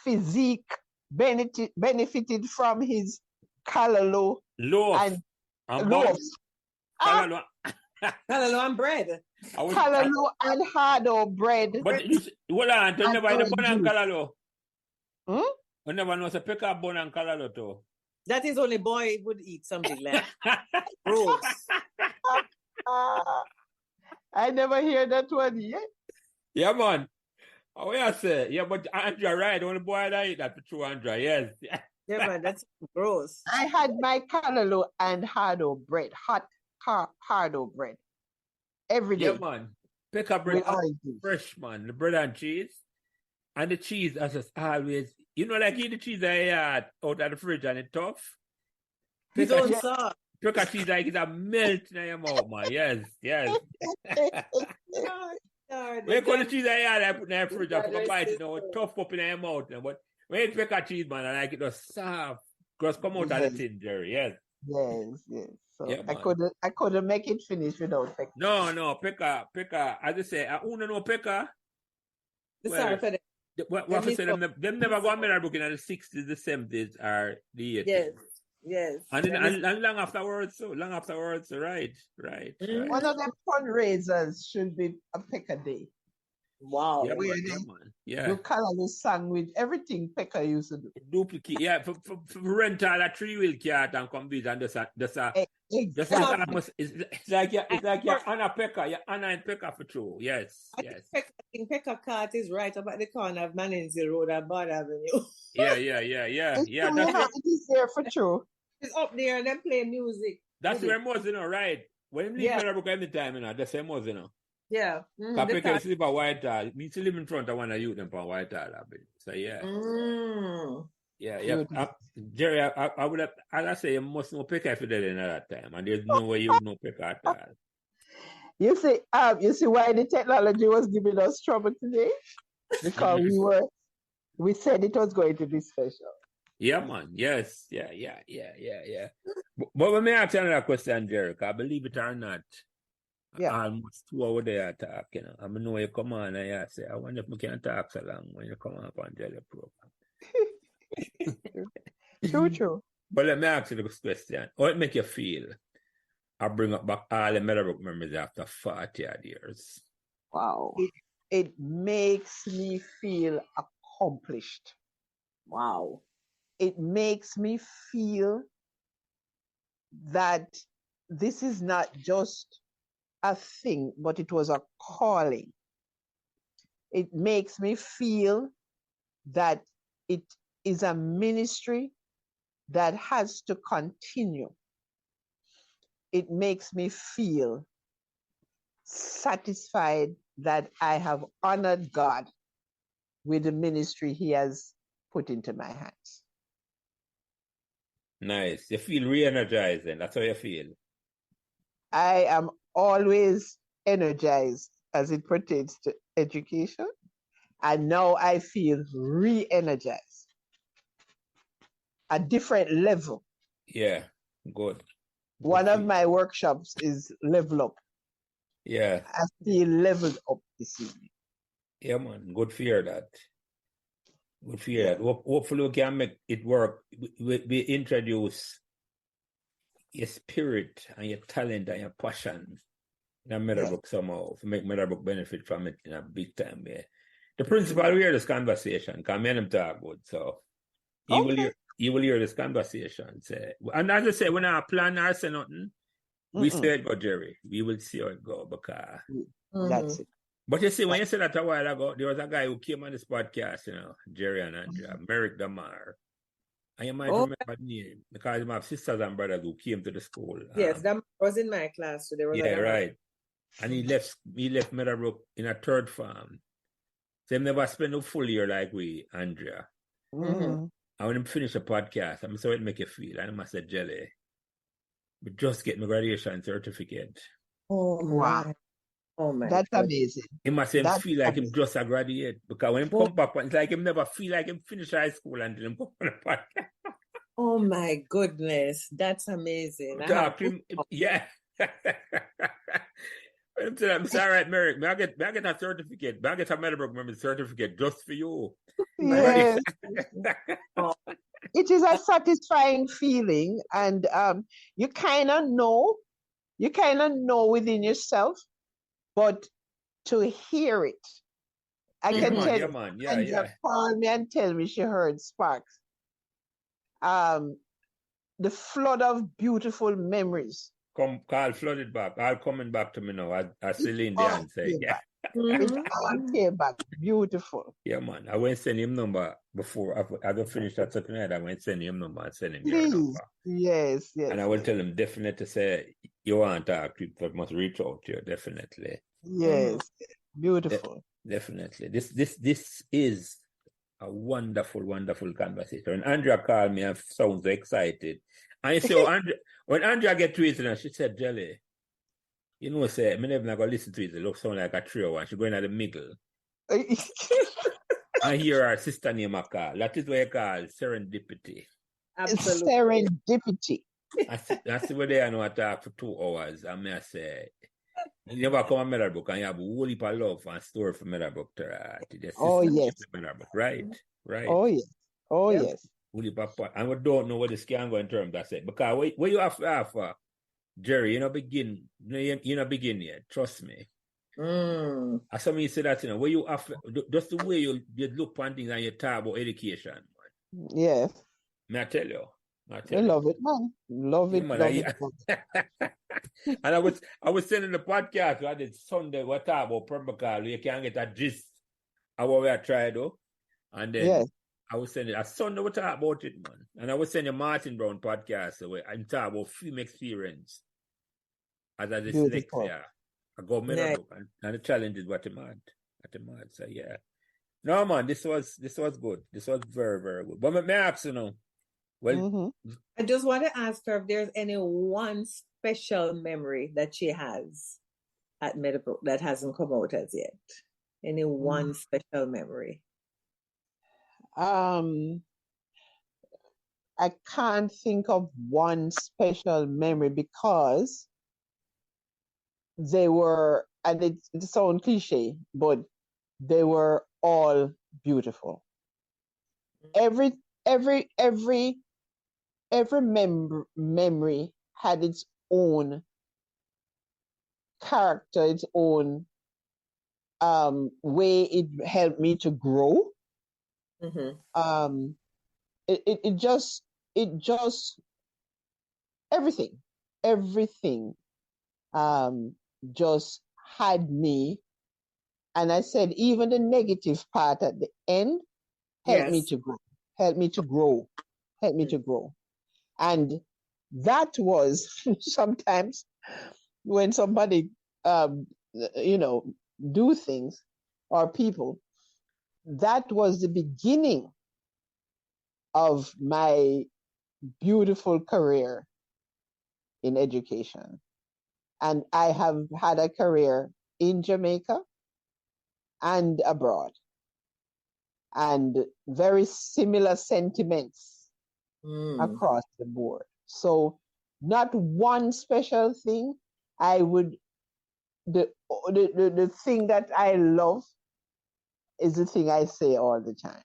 physique benefited from his callaloo and loaves. Callaloo and bread. Callaloo and hardo bread. But hold on, you never had a bun and callaloo. You never know, it's a Pekka bun and callaloo too. That is only boy would eat something like gross. I never hear that one yet. Yeah, man. Oh, yeah, say. Yeah, but Andrea, right? Only boy that eat that for true, Andrea. Yes. Yeah, man, that's gross. I had my callaloo and hardo bread, hot hardo bread, every day. Yeah, man. Pekka bread, fresh, man. The bread and cheese. And the cheese, as always, you know, like eat the cheese I had out of the fridge and it's tough. Pekka cheese like it's a melt in your mouth, man. Yes. When you call the cheese I had, I put in the fridge, I put a bite, you know, tough up in your mouth. But when you Pekka cheese, man, I like it just soft. Just come out of the tin, Jerry. Yes. So yeah, I couldn't make it finish without Pekka. No, Pekka. As I say, I don't know Pekka. Sorry for that. What I say, them never go on Meadowbrook in the 60s, the 70s, or the 80s. Yes. And long afterwards, right. One of them fundraisers should be a Pekka Day. Wow. Yeah. You callaloo sandwich, everything Pekka used to do. Duplicate, yeah. For rent all a 3-wheel cart and come visit and it's like you're Anna Pekka, you're Anna and Pekka for true. Yes. I think Pekka cart is right up at the corner of Manenzi Road and Bard Avenue. Yeah. It is there for true. It's up there and then play music. That's where most, you know, right? When you leave Meadowbrook any time, you know, that's where most, you know. Yeah. Pekka sleep at Whitehall. Me to live in front of one of you them for Whitehall. So yeah. Yeah. Jerry, I would have, as I say, you must know Pekka if you did it at that time, and there's no way you would know Pekka at all. You see why the technology was giving us trouble today? Because we said it was going to be special. Yeah, man. Yes. Yeah. But let me ask you another question, Jerry, 'cause believe it or not, Yeah. almost 2 hours there talk, you know. I know you come on and you say, I wonder if we can talk so long when you come up on Jelly program. True. But let me ask you this question. How it make you feel? I bring up back all the Meadowbrook memories after 40 odd years. Wow. It makes me feel accomplished. Wow. It makes me feel that this is not just a thing, but it was a calling. It makes me feel that it is a ministry that has to continue. It makes me feel satisfied that I have honored God with the ministry He has put into my hands. Nice. You feel re-energized then. That's how you feel. I am always energized as it pertains to education. And now I feel re-energized. A different level. Yeah, good. One of my workshops is level up. Yeah. I feel leveled up this evening. Yeah, man. Good to hear that. Good to hear that. Hopefully we can make it work. We introduce your spirit and your talent and your passion in a Meadowbrook somehow to make Meadowbrook benefit from it in a big time way. The principal will hear this conversation, because me and him talk good, so he will hear this conversation. Say, and as I say, when I plan or say nothing, we say it go, Jerry. We will see how it go, because that's it. But you see, when you said that a while ago, there was a guy who came on this podcast, you know, Jerry and Andrea, Merrick Damar. And you might remember the name, because my sisters and brothers who came to the school. Yes, that was in my class. So there was right. And he left Meadowbrook in a third farm. So he never spent a full year like we, Andrea. Mm-hmm. And when he finished the podcast, I'm sorry it make you feel. And I said, Jelly, but just get my graduation certificate. Oh, wow. Oh my That's God. amazing. He must feel like him just a graduate. Because when he come back, it's like him never feel like him finish high school until him come on the podcast. Oh my goodness. That's amazing. Yeah. I'm sorry, right, Merrick. May I get a certificate? May I get a Meadowbrook member certificate just for you? Yes. It is a satisfying feeling, and you kind of know within yourself, but to hear it, I can tell you. Man. And call me and tell me she heard sparks. The flood of beautiful memories. Carl flooded back. All coming back to me now. As Celine Dion say, yeah. It all came back beautiful. Yeah, man. I went send him number before I don't finish that second night. I went send him number and send him your number. Yes. And I will tell him definitely to say you want to talk, people must reach out to you, definitely. Yes. Beautiful. Definitely. This is a wonderful, wonderful conversation. When Andrea called me, I sound so excited. And you see, when Andrea get to it, and she said, Jelly, you know, say, I'm never going to listen to it. It looks sound like a trio, and she's going at the middle. I hear her sister name a call. That is what you call serendipity. Absolutely. Serendipity. That's what they know I talk for 2 hours. I may say, you never come to Meadowbrook and you have a whole heap of love and story for Meadowbrook to yes. Meadowbrook, right? Oh, yes. Oh, yes. And we don't know where this can go in terms of that. Because where you have Jerry, you know begin yet. Trust me. As some you say that, you know, where you have just the way you look on things and you talk about education, man. Yes. May I tell you? I love it, man. Love it. And I was saying in the podcast I did Sunday what talk about protocol, you can get a gist of what we are trying to do. And then I was saying a Sunday we talk about it, man. And I was saying a Martin Brown podcast where I talk about film experience as a dyslexia. I go Meadowbrook and the challenge is what I'm at. So yeah. No man, this was good. This was very, very good. But may I ask you now? Well, I just want to ask her if there's any one special memory that she has at Meadowbrook that hasn't come out as yet. Any one special memory? I can't think of one special memory because they were, and it sounds cliche, but they were all beautiful. Every every every every memory had its own character, its own way it helped me to grow. Mm-hmm. It just everything just had me, and I said even the negative part at the end helped me Yes. to grow, helped me to grow, helped me to grow. And that was sometimes when somebody you know do things or people, that was the beginning of my beautiful career in education. And I have had a career in Jamaica and abroad, and very similar sentiments across the board. So, not one special thing. I would the thing that I love is the thing I say all the time: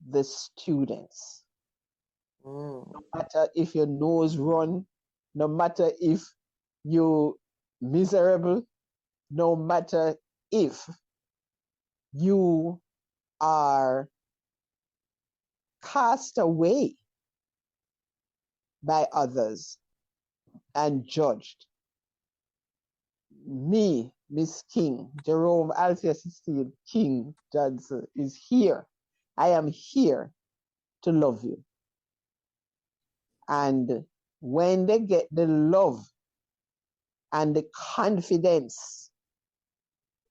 the students. No matter if your nose run, no matter if you miserable, no matter if you are cast away by others and judged. Me, Miss King, Jerome Althea Cecile King Johnson is here. I am here to love you. And when they get the love and the confidence,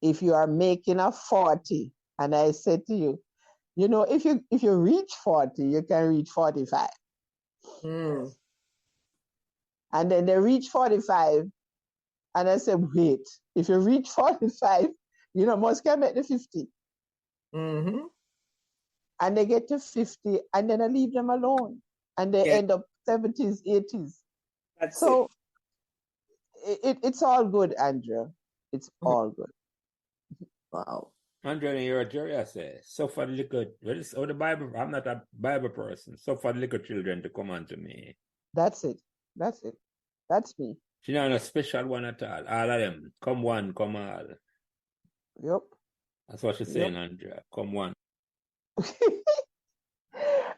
if you are making a 40, and I said to you, you know, if you reach 40, you can reach 45. Mm. And then they reach 45, and I said, wait, if you reach 45, you know, must can make the 50. Mm-hmm. And they get to 50, and then I leave them alone. And they end up 70s, 80s. That's so it's all good, Andrea. It's all good. Wow. Andrea, you're a Jerry, I say. Suffer the little, oh, the Bible, I'm not a Bible person. Suffer the little children to come unto me. That's it. That's it. That's me. She's not a special one at all. All of them. Come one, come all. Yep. That's what she's saying, Andrea. Come one.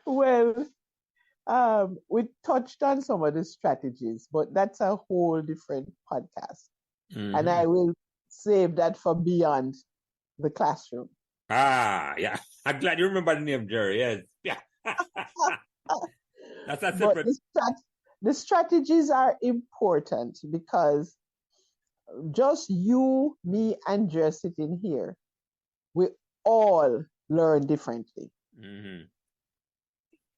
Well, we touched on some of the strategies, but that's a whole different podcast. Mm-hmm. And I will save that for beyond the classroom. Ah, yeah. I'm glad you remember the name, Jerry. Yes. Yeah. That's a separate. The strategies are important because just you, me, Andrea sitting here, we all learn differently. Mm-hmm.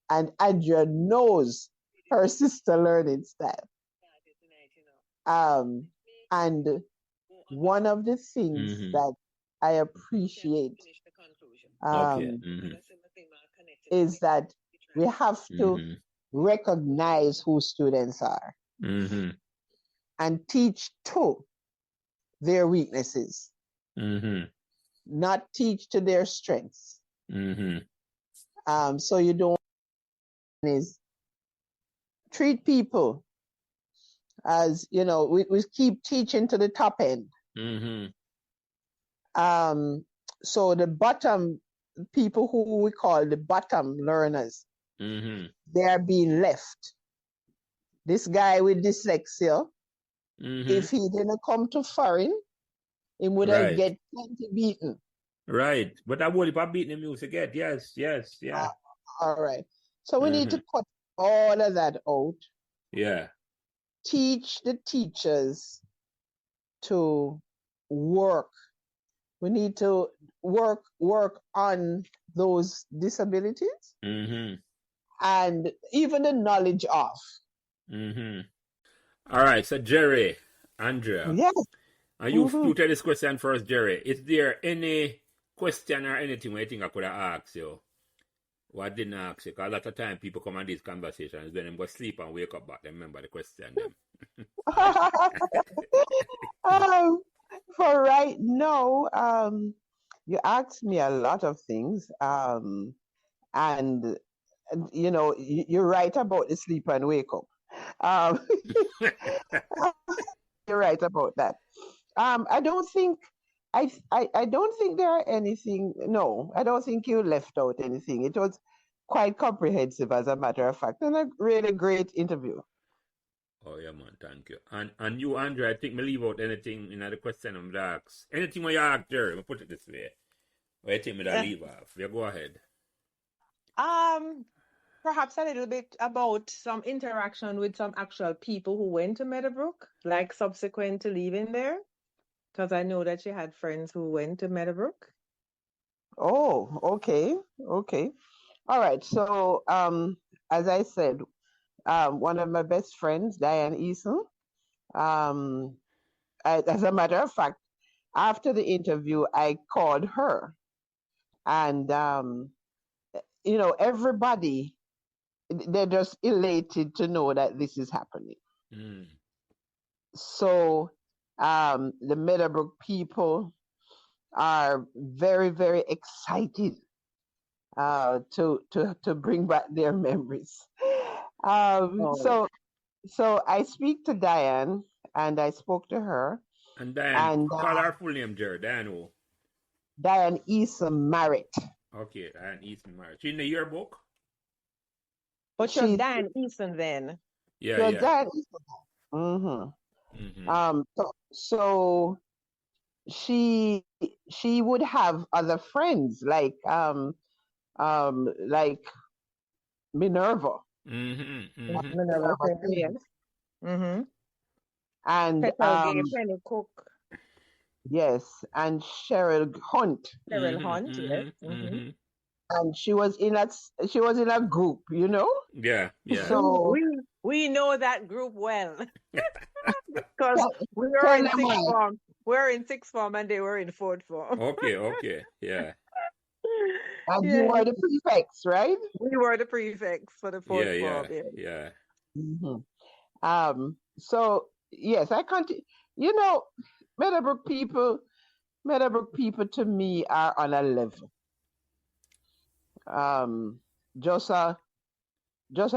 And Andrea knows her sister learning style. And one of the things that I appreciate is that we have to recognize who students are and teach to their weaknesses, not teach to their strengths. So you don't is treat people as, you know, we keep teaching to the top end. So the bottom people, who we call the bottom learners, they are being left. This guy with dyslexia, if he didn't come to foreign, he would have get plenty beaten. Right. But I would if I beat him, you would get. Yes, yeah. All right. So we need to cut all of that out. Yeah. Teach the teachers to work. We need to work on those disabilities and even the knowledge of. All right. So Jerry, Andrea. Yes. And you tell this question first, Jerry. Is there any question or anything you think I could have asked you What I didn't ask you, because a lot of time people come on these conversations, when them go sleep and wake up back, they remember the question them. For right now, you asked me a lot of things, and you're right about the sleep and wake up. Um, you're right about that. I don't think I don't think there are anything. No, I don't think you left out anything. It was quite comprehensive, as a matter of fact, and a really great interview. Oh yeah, man, thank you. And you, Andre, I think me leave out anything in the question I'm gonna ask. Anything when you ask, Jerry, me put it this way. What you think me that leave off? You go ahead. Perhaps a little bit about some interaction with some actual people who went to Meadowbrook, like subsequent to leaving there, because I know that she had friends who went to Meadowbrook. Oh, okay. All right. So, as I said, one of my best friends, Diane Eason, as a matter of fact, after the interview, I called her, and everybody, they're just elated to know that this is happening. So, the Meadowbrook people are very, very excited to bring back their memories. So I speak to Diane, and I spoke to her. And Diane, call her full name, Jerry. Diane who? Diane Eason Merritt. Okay, Diane Eason Merritt. She in the yearbook? But she's Diane Eason then. Yeah. Diane Eason. So she would have other friends like Minerva. Minerva, yes. And Penny Cook. Yes, and Cheryl Hunt. Cheryl Hunt, yes. And she was in a group, you know? Yeah. So we know that group well. Because we were in sixth form. We're in sixth form and they were in fourth form. Okay, yeah. And you were the prefects, right? We were the prefects for the fourth form. Yeah. So yes, I continue. Meadowbrook people to me are on a level. Just a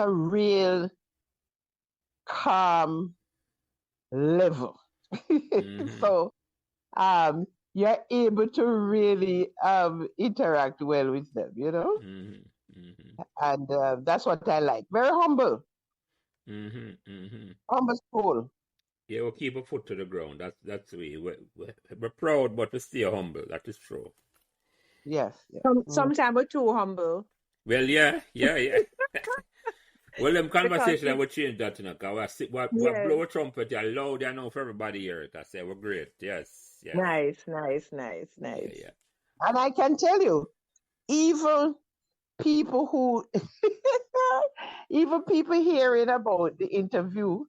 real calm level. So you're able to really interact well with them, you know? And that's what I like. Very humble. Humble soul. Yeah, we'll keep a foot to the ground. That's the way. We're proud, but we stay humble. That is true. Yes. Sometimes we're too humble. Well, yeah. Well, them conversation I will change that, you know, because what blow a trumpet, you're loud, you know, for everybody here. I say we're great. Yes. Nice. Yeah. And I can tell you, even people hearing about the interview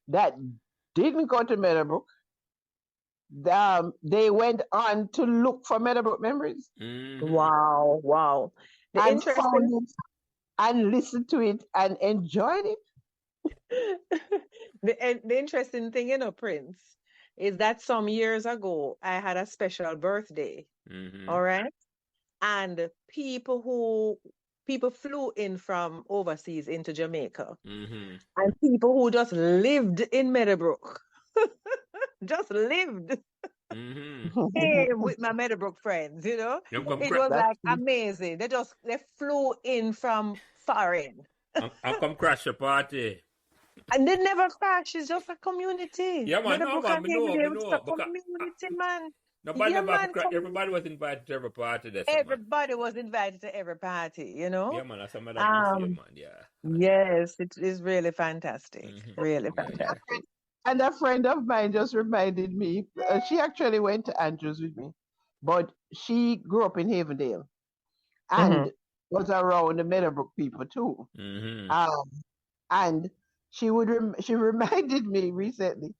that didn't go to Meadowbrook, they went on to look for Meadowbrook memories. Wow. And found it and listened to it and enjoyed it. The interesting thing, Prince, is that some years ago, I had a special birthday. All right. And people flew in from overseas into Jamaica. And people who just lived in Meadowbrook. Just lived. Hey, with my Meadowbrook friends, you know. It was like amazing. They flew in from foreign. I come crash a party. And they never crash. It's just a community. Yeah, man. No, man. It's a community, man. Everybody was invited to every party. Everybody was invited to every party, you know. Yeah, man. That's some of that man. Yeah. Yes, it is really fantastic. Really fantastic. And a friend of mine just reminded me, she actually went to Andrews with me, but she grew up in Havendale and was around the Meadowbrook people too. And she reminded me recently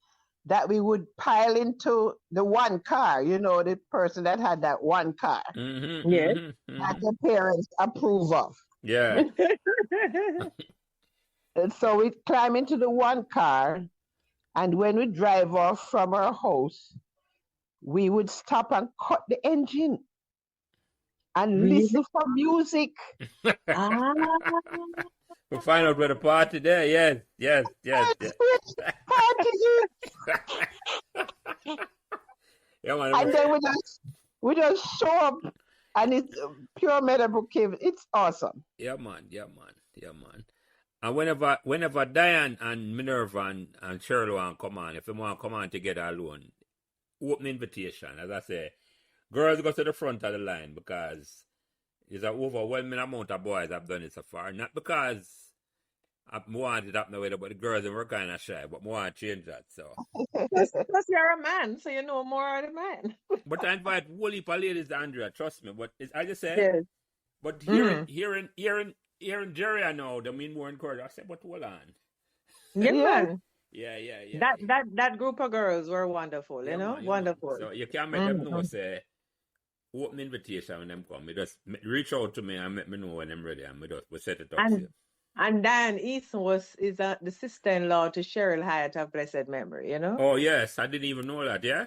that we would pile into the one car, you know, the person that had that one car Yes. that the parents approve of. Yeah. And so we climb into the one car, and when we drive off from our house, we would stop and cut the engine and Really? listen for music. Ah, We'll find out where the party there. Yes, yes, yes, That's yes. which party is. Yeah, man. And then we just show up, and it's pure Meadowbrook Cave. It's awesome. Yeah, man. Yeah, man. Yeah, man. And whenever Diane and Minerva and Cheryl want to come on, if they want to come on together alone, open invitation. As I say, girls go to the front of the line because there's an overwhelming amount of boys have done it so far. Not because I want it up the way, but the girls were kind of shy, but I want to change that. So, plus you're a man, so you know more of the man. but I invite whole heap of ladies to Andrea, trust me. But it's, I just say, Yes. but hearing Jerry, I know, they mean more encouraged. I said, but hold on. Yeah, Yeah. man. Yeah. That group of girls were wonderful, Yeah, you know? man, yeah, man. Wonderful. So you can make them know, say, open invitation when them come. You just reach out to me and let me know when I'm ready, and we set it up. And Diane Easton is the sister-in-law to Cheryl Hyatt of blessed memory, you know? Oh yes, I didn't even know that. Yeah,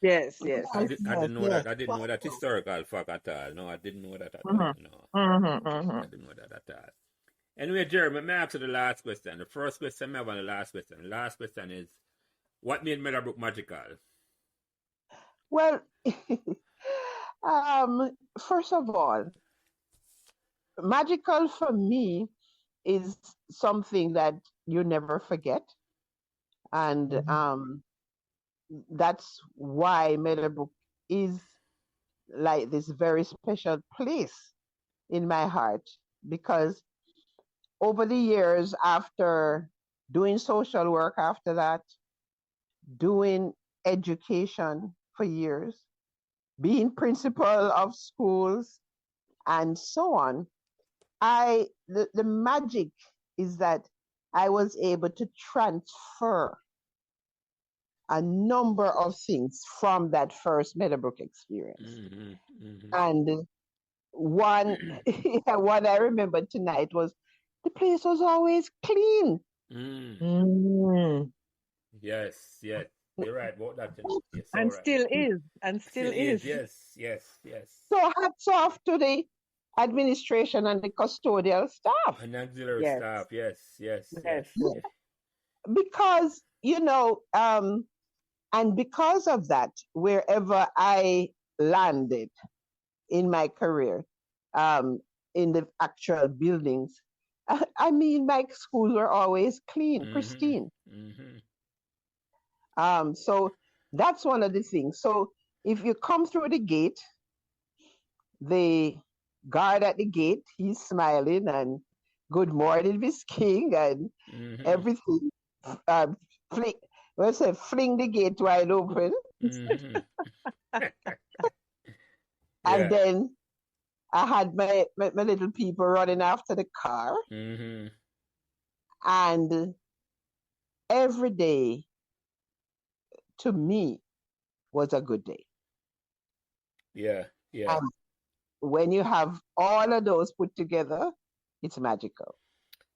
Yes. I didn't know that. I didn't know that historical fact at all. No, I didn't know that at all. No, I didn't know that at all. Anyway, Jerry, let me ask you the last question. The first question I have and the last question. The last question is, what made Meadowbrook magical? Well, first of all, magical for me is something that you never forget. And that's why Meadowbrook is like this very special place in my heart, because over the years, after doing social work, after that, doing education for years, being principal of schools, and so on, the magic is that I was able to transfer a number of things from that first Meadowbrook experience. And one one I remember tonight was the place was always clean. Yes, you're right about that. Yes, And right. still is. And still is. Yes. So hats off to the administration and the custodial staff. And auxiliary Yes. staff, yes. Because, and because of that, wherever I landed in my career, in the actual buildings, I mean, my schools were always clean, pristine. So that's one of the things. So if you come through the gate, the guard at the gate, he's smiling and good morning, Miss King, and everything. Fling the gate wide open. And then I had my little people running after the car. And every day to me was a good day. Yeah. And when you have all of those put together, it's magical.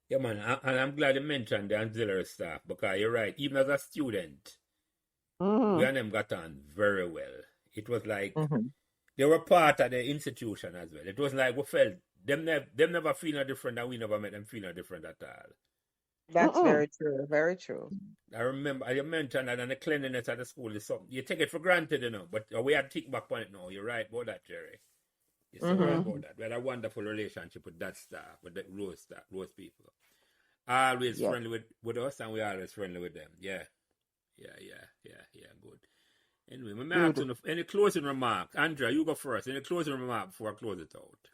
Yeah, man, and I'm glad you mentioned the auxiliary staff, because you're right. Even as a student, we and them got on very well. It was like they were part of the institution as well. It was like we felt them never feel no different, and we never made them feel no different at all. That's very true. Very true. I remember you mentioned that, and the cleanliness of the school is something you take it for granted, but we had to think back on it now. You're right about that, Jerry. You're so right about that. We had a wonderful relationship with that staff, with the Rose people. Always friendly with us, and we always friendly with them. Yeah, good. Anyway, my man, any closing remarks? Andrea, you go first. Any closing remarks before I close it out?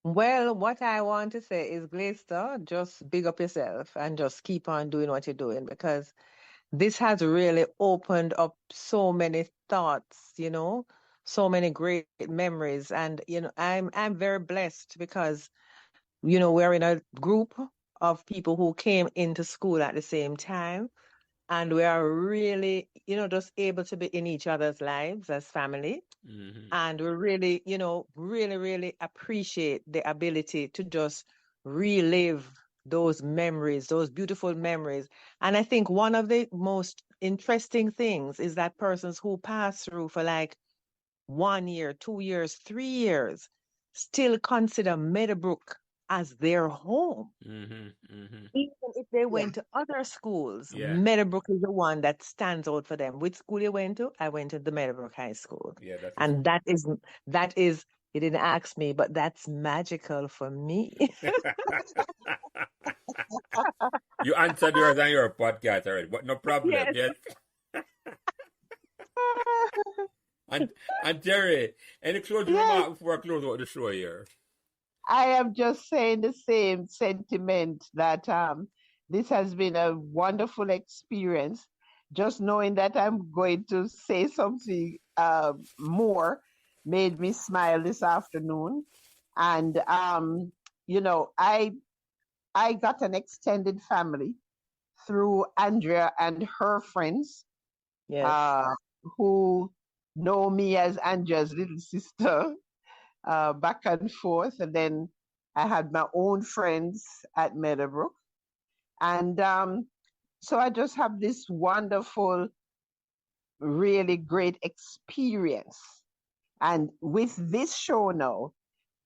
Well, what I want to say is, Glaister, just big up yourself and just keep on doing what you're doing, because this has really opened up so many thoughts, so many great memories. And, I'm very blessed because, we're in a group of people who came into school at the same time. and we are really, just able to be in each other's lives as family. And we really, really, really appreciate the ability to just relive those memories, those beautiful memories. And I think one of the most interesting things is that persons who pass through for like 1 year, 2 years, 3 years still consider Meadowbrook as their home. Even if they went to other schools, Meadowbrook is the one that stands out for them. Which school you went to? I went to the Meadowbrook High School. Yeah, and that is, you didn't ask me, but that's magical for me. You answered yours on your podcast already, but no problem. Yes. And Jerry, any closing remarks before I close out the show here? I am just saying the same sentiment that this has been a wonderful experience. Just knowing that I'm going to say something more made me smile this afternoon. And, I got an extended family through Andrea and her friends who know me as Andrea's little sister. Back and forth. And then I had my own friends at Meadowbrook. And so I just have this wonderful, really great experience. And with this show now,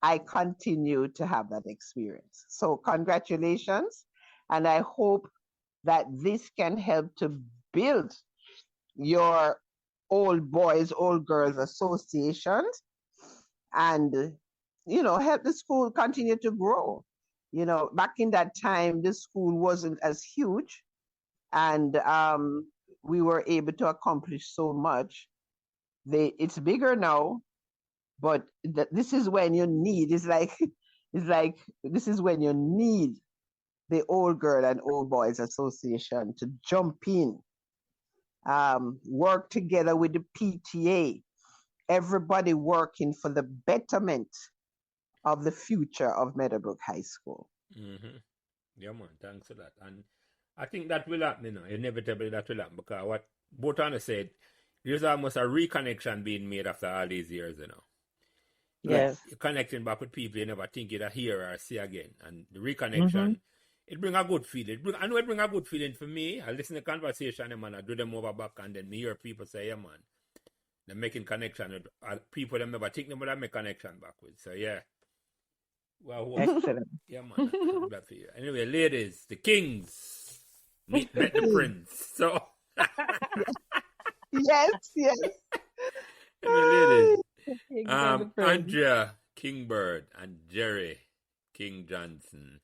I continue to have that experience. So congratulations. And I hope that this can help to build your old boys, old girls associations and, help the school continue to grow. Back in that time, the school wasn't as huge and we were able to accomplish so much. It's bigger now, but this is when you need, this is when you need the Old Girl and Old Boys Association to jump in, work together with the PTA, everybody working for the betterment of the future of Meadowbrook High School. Yeah, man, thanks for that. And I think that will happen, inevitably that will happen, because what both Anna said, there's almost a reconnection being made after all these years, Yes. You're connecting back with people you never think you'd hear or see again. And the reconnection, it brings a good feeling. I know it brings a good feeling for me. I listen to conversation, man, I do them over back, and then me hear people say, yeah, man, they're making connection with people that never think they would make connection back with. So, yeah. Well, Excellent. Yeah, man. I'm glad for you. Anyway, ladies, the kings met the prince. So, yes. Anyway, ladies, Andrea Kingbird and Jerry King Johnson.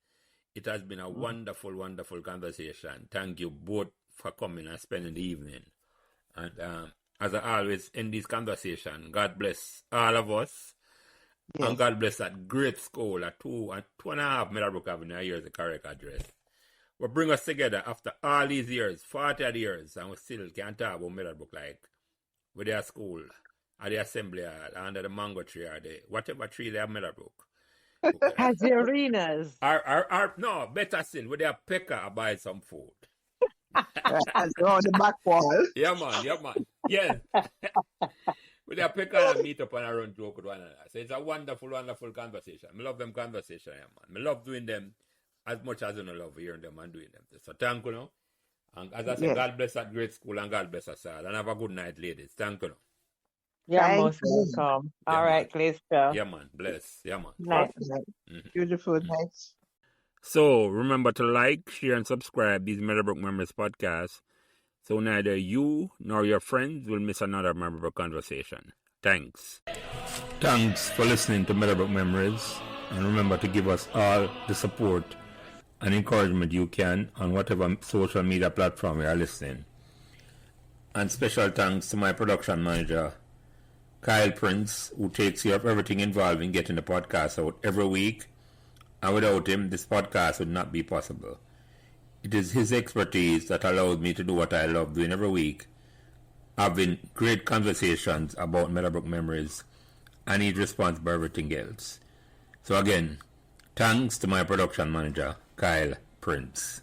It has been a wonderful, wonderful conversation. Thank you both for coming and spending the evening. And as I always end this conversation, God bless all of us. Yes. And God bless that great school at 2.5 Meadowbrook Avenue. Here's the correct address. Will bring us together after all these years, 40 years, and we still can't talk about Meadowbrook like with their school, at the assembly hall, under the mango tree, or the whatever tree they have Meadowbrook. As the arenas. No, better still, with their pecker, I buy some food. On the back wall. Yeah, man. Yes. With their pecker and meet up and around joke with one another. So it's a wonderful, wonderful conversation. I love them conversation, man. I love doing them as much as I love hearing them and doing them. So thank you, no? And as I said, God bless that great school and God bless us all. And have a good night, ladies. Thank you, no? Yeah, most welcome. All right, Glista. Yeah, man. Bless. Yeah, man. Night. Beautiful night. So remember to like, share, and subscribe these Meadowbrook Memories podcasts, so neither you nor your friends will miss another Meadowbrook conversation. Thanks. Thanks for listening to Meadowbrook Memories, and remember to give us all the support and encouragement you can on whatever social media platform you are listening. And special thanks to my production manager, Kyle Prince, who takes care of everything involved in getting the podcast out every week. And without him, this podcast would not be possible. It is his expertise that allows me to do what I love doing every week, having great conversations about Meadowbrook Memories, and he's responsible for everything else. So again, thanks to my production manager, Kyle Prince.